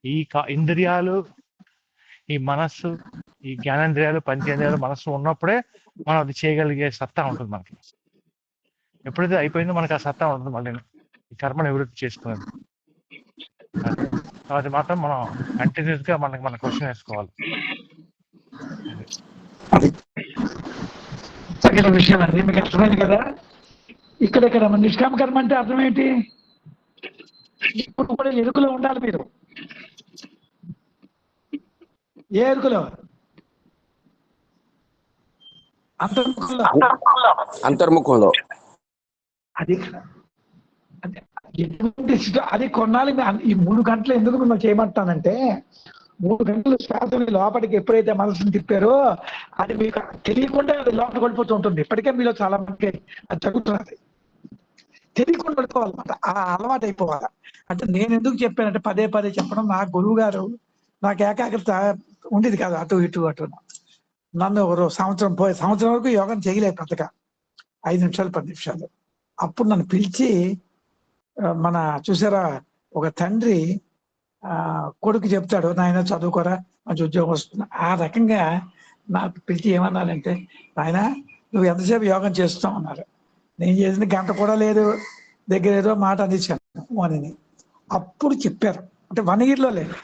ఈ ఇంద్రియాలు, ఈ మనస్సు, ఈ జ్ఞానేంద్రియాలు, పంచేంద్రియాలు, మనస్సు ఉన్నప్పుడే మనం అది చేయగలిగే సత్తా ఉంటుంది మనకి. ఎప్పుడైతే అయిపోయిందో మనకి ఆ సత్తా ఉంటుంది మళ్ళీ ఈ కర్మ నివృత్తి చేసుకునేది. అది మాత్రం మనం కంటిన్యూస్ గా మన క్వశ్చన్ వేసుకోవాలి. తగిన విషయం అండి, మీకు అర్థమైంది కదా. ఇక్కడ మన నిష్కామ కర్మ అంటే అర్థం ఏంటి? ఇప్పుడు కూడా ఎరుకలో ఉండాలి మీరు. ఏ ఎరుకలో? అంతర్ముఖంలో. అది అది కొన్నాళ్ళు ఈ 3 గంటలు ఎందుకు మిమ్మల్ని చేయమంటానంటే, 3 గంటలు శ్వాసని లోపలికి ఎప్పుడైతే మనసుని తిప్పారో అది మీకు తెలియకుండా అది లోపలికి వెళ్ళిపోతూ ఉంటుంది. ఇప్పటికే మీలో చాలా మందికి అది జరుగుతున్నది. తెలియకుండా పడుకోవాలన్నమాట, ఆ అలవాటు అయిపోవాలి. అంటే నేను ఎందుకు చెప్పానంటే, పదే చెప్పడం, నా గురువు గారు నాకు ఏకాగ్రత ఉండేది కాదు, అటు ఇటు. నన్ను సంవత్సరం వరకు యోగం చేయలేదు పెద్దగా, 5 నిమిషాలు 10 నిమిషాలు. అప్పుడు నన్ను పిలిచి, మన చూసారా ఒక తండ్రి కొడుకు చెప్తాడు, నాయన చదువుకోరా మంచి ఉద్యోగం వస్తుంది, ఆ రకంగా నాకు పిలిచి ఏమన్నారంటే, నాయన నువ్వు ఎంతసేపు యోగం చేస్తావు అన్నారు. నేను చేసిన గంట కూడా లేదు, దగ్గర ఏదో మాట అందించాను అని. అప్పుడు చెప్పారు, అంటే 1 yearలో లేదు.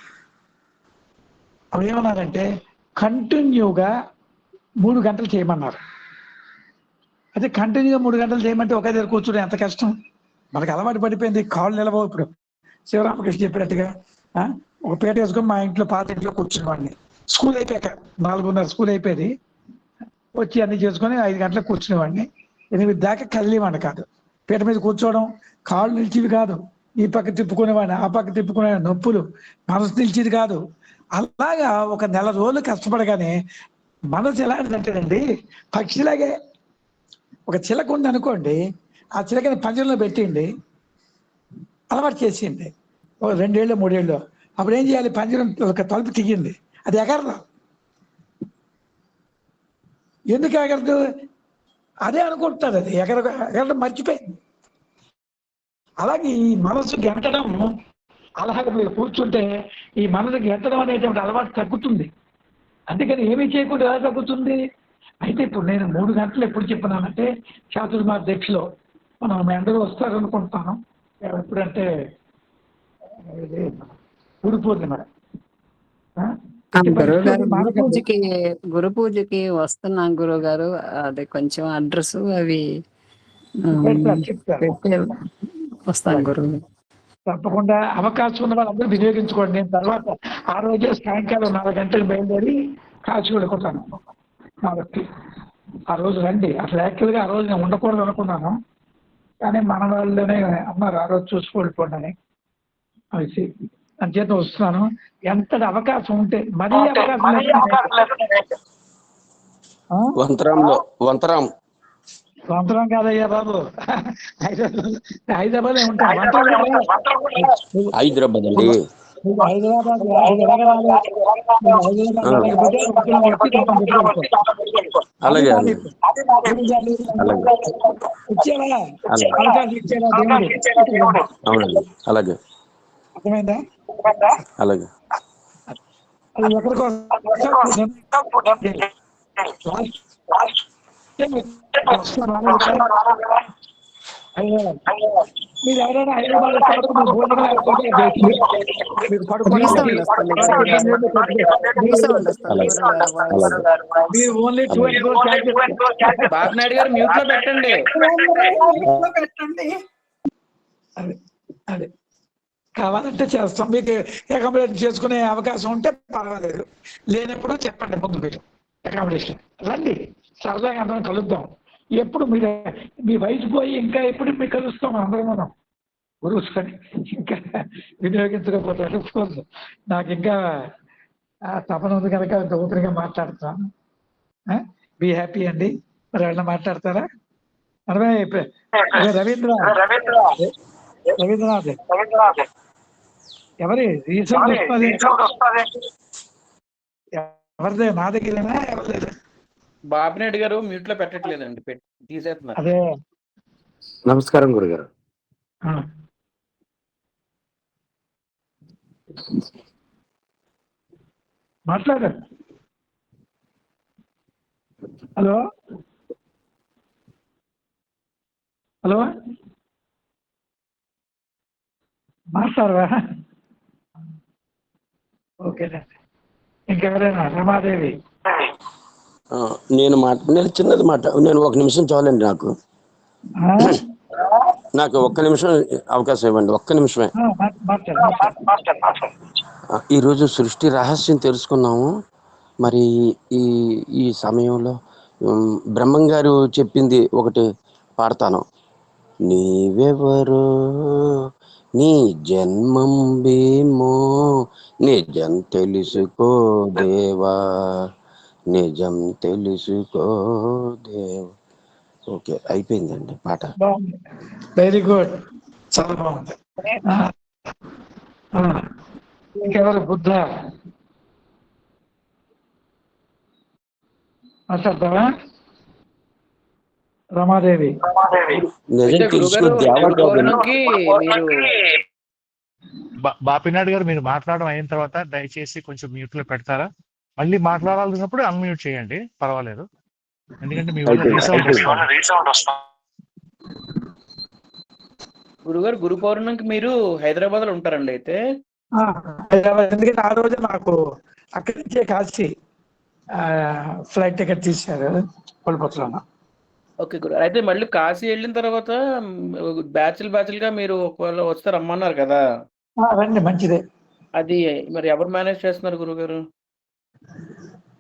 అప్పుడు ఏమన్నారంటే, కంటిన్యూగా 3 గంటలు చేయమన్నారు. అయితే కంటిన్యూగా 3 గంటలు చేయమంటే ఒకే దగ్గర కూర్చోడం ఎంత కష్టం. మనకు అలవాటు పడిపోయింది, కాళ్ళు నిలవవు. ఇప్పుడు శివరామకృష్ణ చెప్పినట్టుగా ఒక పేట వేసుకొని మా ఇంట్లో పాత ఇంట్లో కూర్చునేవాడిని. స్కూల్ అయిపోయాక 4:30 స్కూల్ అయిపోయేది, వచ్చి అన్ని చేసుకొని 5 గంటలకు కూర్చునేవాడిని. 8 దాకా కదిలేవాడిని కాదు. పీట మీద కూర్చోవడం, కాళ్ళు నిలిచేవి కాదు, ఈ పక్క తిప్పుకునేవాడిని, ఆ పక్క తిప్పుకునేవాడిని, నొప్పులు, మనసు నిలిచేది కాదు. అలాగా ఒక నెల రోజులు కష్టపడగానే మనసు ఎలాంటిదంటేనండి, పక్షిలాగే. ఒక చిలక ఉంది అనుకోండి, ఆ చిలకని పంజరంలో పెట్టిండి, అలవాటు చేసింది. ఒక 2 ఏళ్ళు 3 ఏళ్ళు. అప్పుడు ఏం చేయాలి, పంజరం ఒక తలుపు తీయండి, అది ఎగరదు. ఎందుకు ఎగరదు? అదే అనుకుంటున్నారు, అది ఎగరడం మర్చిపోయింది. అలాగే ఈ మనసు గెంటడం అలాగే మీరు కూర్చుంటే ఈ మనసుకి ఎత్తడం అనేటువంటి అలవాటు తగ్గుతుంది. అందుకని ఏమీ చేయకుండా ఎలా తగ్గుతుంది? అయితే ఇప్పుడు నేను 3 గంటలు ఎప్పుడు చెప్పినానంటే చాతుర్మాధ్యక్షలో మనం మీ అందరూ వస్తారనుకుంటున్నాను. ఎప్పుడంటే గురు పూర్ణిమ. గురు పూజకి వస్తున్నాం గురువు గారు. అది కొంచెం అడ్రస్ అవి వస్తాను గురువు. తప్పకుండా అవకాశం ఉన్న వాళ్ళందరూ వినియోగించుకోండి. నేను తర్వాత ఆ రోజే సాయంకాలం 4 గంటలకు బయలుదేరి కాచి వెళ్ళిపోతాను. కాబట్టి ఆ రోజు రండి. అసలు యాక్చువల్గా ఆ రోజు నేను ఉండకూడదు అనుకున్నాను, కానీ మన వాళ్ళనే అన్నారు ఆ రోజు చూసుకు వెళ్ళిపోండి అని. అది అంచేత వస్తున్నాను. ఎంతటి అవకాశం ఉంటే మరీ వంతరం కాదయ్యా బాబు, హైదరాబాద్ ఉంటాను. హైదరాబాద్ అలాగే అవునండి. అలాగే అర్థమైందా? అలాగే అది ఎక్కడికో మీరు ఎవరైనా హైదరాబాద్ మీరు ఓన్లీ 24 బాబునాయుడు గారు మ్యూట్ లో పెట్టండి. అదే కావాలంటే చేస్తాం. మీకు అకామిడేషన్ చేసుకునే అవకాశం ఉంటే పర్వాలేదు, లేనప్పుడు చెప్పండి. ముందు మీరు అకామిడేషన్ రండి, సరదాగా అందరం కలుద్దాం. ఎప్పుడు మీరు మీ వయసు పోయి ఇంకా ఎప్పుడు మీకు కలుస్తాం అందరం మనం గురువుని ఇంకా వినియోగించకపోతే కోర్సు నాకు ఇంకా తపన ఉంది కనుక ఓపెన్గా మాట్లాడుతాను. బీ హ్యాపీ అండి. మరి ఎవరైనా మాట్లాడతారా? రవీంద్రనాథ్ ఎవరి రీసౌండ్ వస్తుంది? ఎవరిదే? నా దగ్గరేనా? ఎవరిదే? బాబునాయుడు గారు మ్యూట్ లో పెట్టట్లేదండి, తీసేస్తున్నారు. అదే. నమస్కారం గురుగారు. మాట్లాడండి. హలో హలో మాట్లాడరా? ఓకేనండి. ఇంకెవరైనా? రమాదేవి. నేను చిన్నది మాట, నేను 1 నిమిషం చాలండి. నాకు 1 నిమిషం అవకాశం ఇవ్వండి. 1 నిమిషమే. ఈరోజు సృష్టి రహస్యం తెలుసుకున్నాము. మరి ఈ సమయంలో బ్రహ్మం గారు చెప్పింది ఒకటి పాడతాను. నీవెవరో నీ జన్మం భీమో నిజం తెలుసుకో దేవా, నిజం తెలుసుకో దేవా. ఓకే, అయిపోయిందండి పాట. వెరీ గుడ్, చాలా బాగుంది. ఇంకెవరు? బుద్ధ మాట్లాడతావా? రమాదేవి. బాపినాయుడు గారు, మీరు మాట్లాడడం అయిన తర్వాత దయచేసి కొంచెం మ్యూట్ లో పెడతారా? మళ్ళీ మాట్లాడాల్సినప్పుడు అన్మ్యూట్ చేయండి, పర్వాలేదు. ఎందుకంటే మీ వల్ల రీసౌండ్ వస్తుంది. గురుగారు, గురు పౌర్ణమికి మీరు హైదరాబాద్ లో ఉంటారండి? అయితే హైదరాబాద్, ఎందుకంటే ఆ రోజు నాకు అక్కడి నుంచే కాల్చి ఫ్లైట్ టికెట్ తీశారు కొల్పత్రలో. ఓకే గురు, అయితే మళ్ళీ కాశీ వెళ్ళిన తర్వాత బ్యాచ్లు గా మీరు ఒకవేళ వస్తే రమ్మన్నారు కదా? రండి, మంచిదే. అది మరి ఎవరు మేనేజ్ చేస్తున్నారు గురుగారు?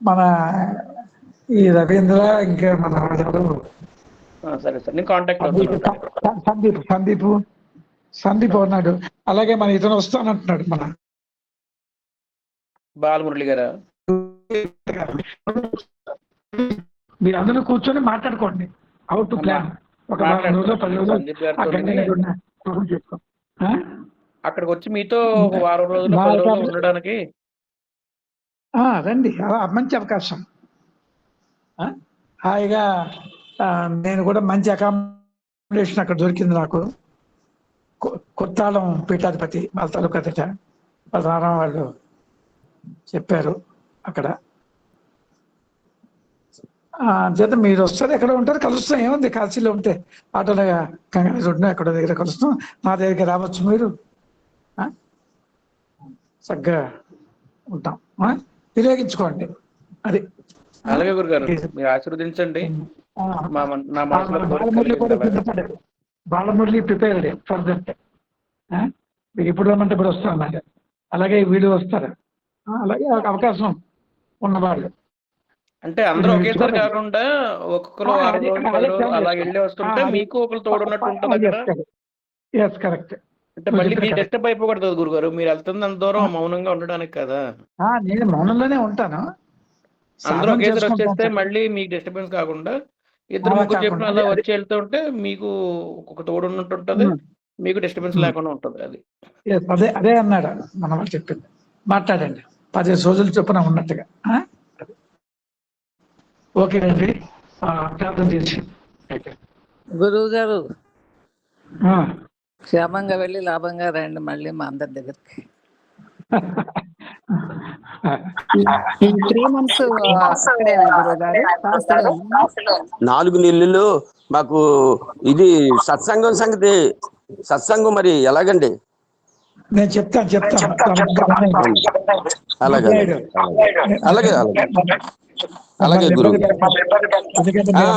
మన ఈ రవీంద్ర, ఇంకా మన సరే సార్, నేను కాంటాక్ట్ అవుతాను. సందీప్ ఉన్నాడు. అలాగే మన ఇతను వస్తానంటున్నాడు, మన బాలమురళి గారా? మీరు అందరూ కూర్చొని మాట్లాడుకోండి. How to plan. ఒక 10 రోజులు అక్కడికి వచ్చి మీతో 1 వారం రోజులు 10 రోజులు ఉండడానికి రండి. అలా మంచి అవకాశం. హాయిగా నేను కూడా మంచి అకామిడేషన్ అక్కడ దొరికింది నాకు. కొత్తాళం పీఠాధిపతి వాళ్ళ తాలూకా అతట వాళ్ళ నాన్న వాళ్ళు చెప్పారు అక్కడ. చేత మీరు వస్తారు, ఎక్కడ ఉంటారు, కలుస్తాం. ఏముంది, కాశీలో ఉంటే ఆటోలో కంగారు రోడ్డు ఎక్కడో దగ్గర కలుస్తాం. మా దగ్గరికి రావచ్చు మీరు, చక్కగా ఉంటాం. వినియోగించుకోండి. అది అలాగే గురుగారు, మీరు ఆశీర్వదించండి. నా మనసులో బాలమురళి ప్రిపేర్డ్ ఫర్ దట్. మీకు ఇప్పుడు రమ్మంటే ఇప్పుడు వస్తాను. అలాగే వీళ్ళు వస్తారు. అలాగే అవకాశం ఉన్నవాళ్ళు అంటే అందరూ ఒకేసారి కాకుండా ఒక్కొక్కరు 6 రోజులు అలా వెళ్ళి వస్తుంటే మీకు ఒకరు తోడున్నట్టు ఉంటుంది అక్కడ. కరెక్ట్. అంటే మళ్ళీ మీరు డిస్టర్బ్ అయిపోకూడదు గురుగారు, మీరు వెళ్తుంది అంత దూరం మౌనంగా ఉండడానికి కదా. నేను మౌనంలోనే ఉంటాను. అందరూ ఒకేసారి వచ్చేస్తే మళ్ళీ మీకు డిస్టర్బెన్స్ కాకుండా ఇద్దరు ముగ్గురు చెప్పిన అలా వచ్చి వెళ్తూ ఉంటే మీకు ఒక తోడు ఉన్నట్టు ఉంటుంది, మీకు డిస్టర్బెన్స్ లేకుండా ఉంటుంది. అది అదే అన్నాడు మన వాళ్ళు చెప్పింది. మాట్లాడండి 15 రోజులు చొప్పున ఉన్నట్టుగా. ఓకే అండి, ప్రార్థన చేసి గురువు గారు క్షేమంగా వెళ్ళి లాభంగా రండి మళ్ళీ మా అందరి దగ్గరికి. 3 months 4 నెలలు మాకు ఇది సత్సంగం మరి ఎలాగండి? నేను చెప్తాను. అలాగే అలాగే అలాగే గురువు.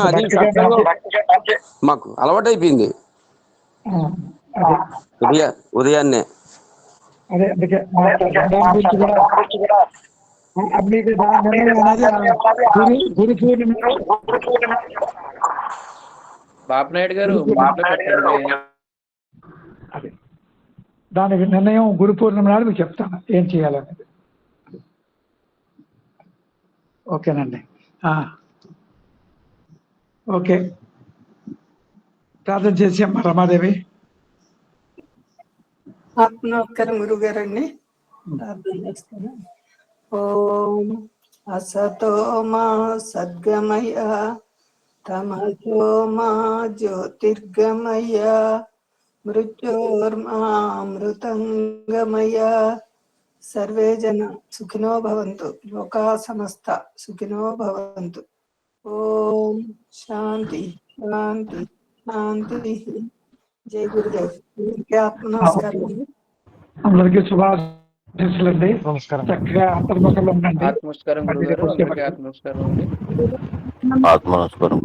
అది మాకు అలవాటు అయిపోయింది ఉదయాన్నే. అదే అందుకే గురు పూర్ణిమ బాపనాయుడు గారు అదే దానికి నిర్ణయం గురు పూర్ణిమ నాడు మీకు చెప్తాను ఏం చేయాలనేది. ఓకేనండి. ఓకే, ప్రార్థన చేసి అమ్మ రమాదేవి. ఆత్మనమస్కారం గురువు గారండి, ప్రార్థన చేస్తాను. ఓం అసతో మా సద్గమయ తమసో మా జ్యోతిర్గమయ మృత్యోర్మామృతంగమయ. సర్వే జన సుఖినో భవంతు, లోకా సమస్త సుఖినో భవంతు. ఓం శాంతి శాంతి శాంతి. జై గురుదేవ్. ఆత్మ నమస్కారం. అందరికీ శుభాశీస్సులండి. చక్కగా అంతర్ముఖంలో ఉండండి. ఆత్మస్కారం గురుగారు. ఆత్మనమస్కారం గురు.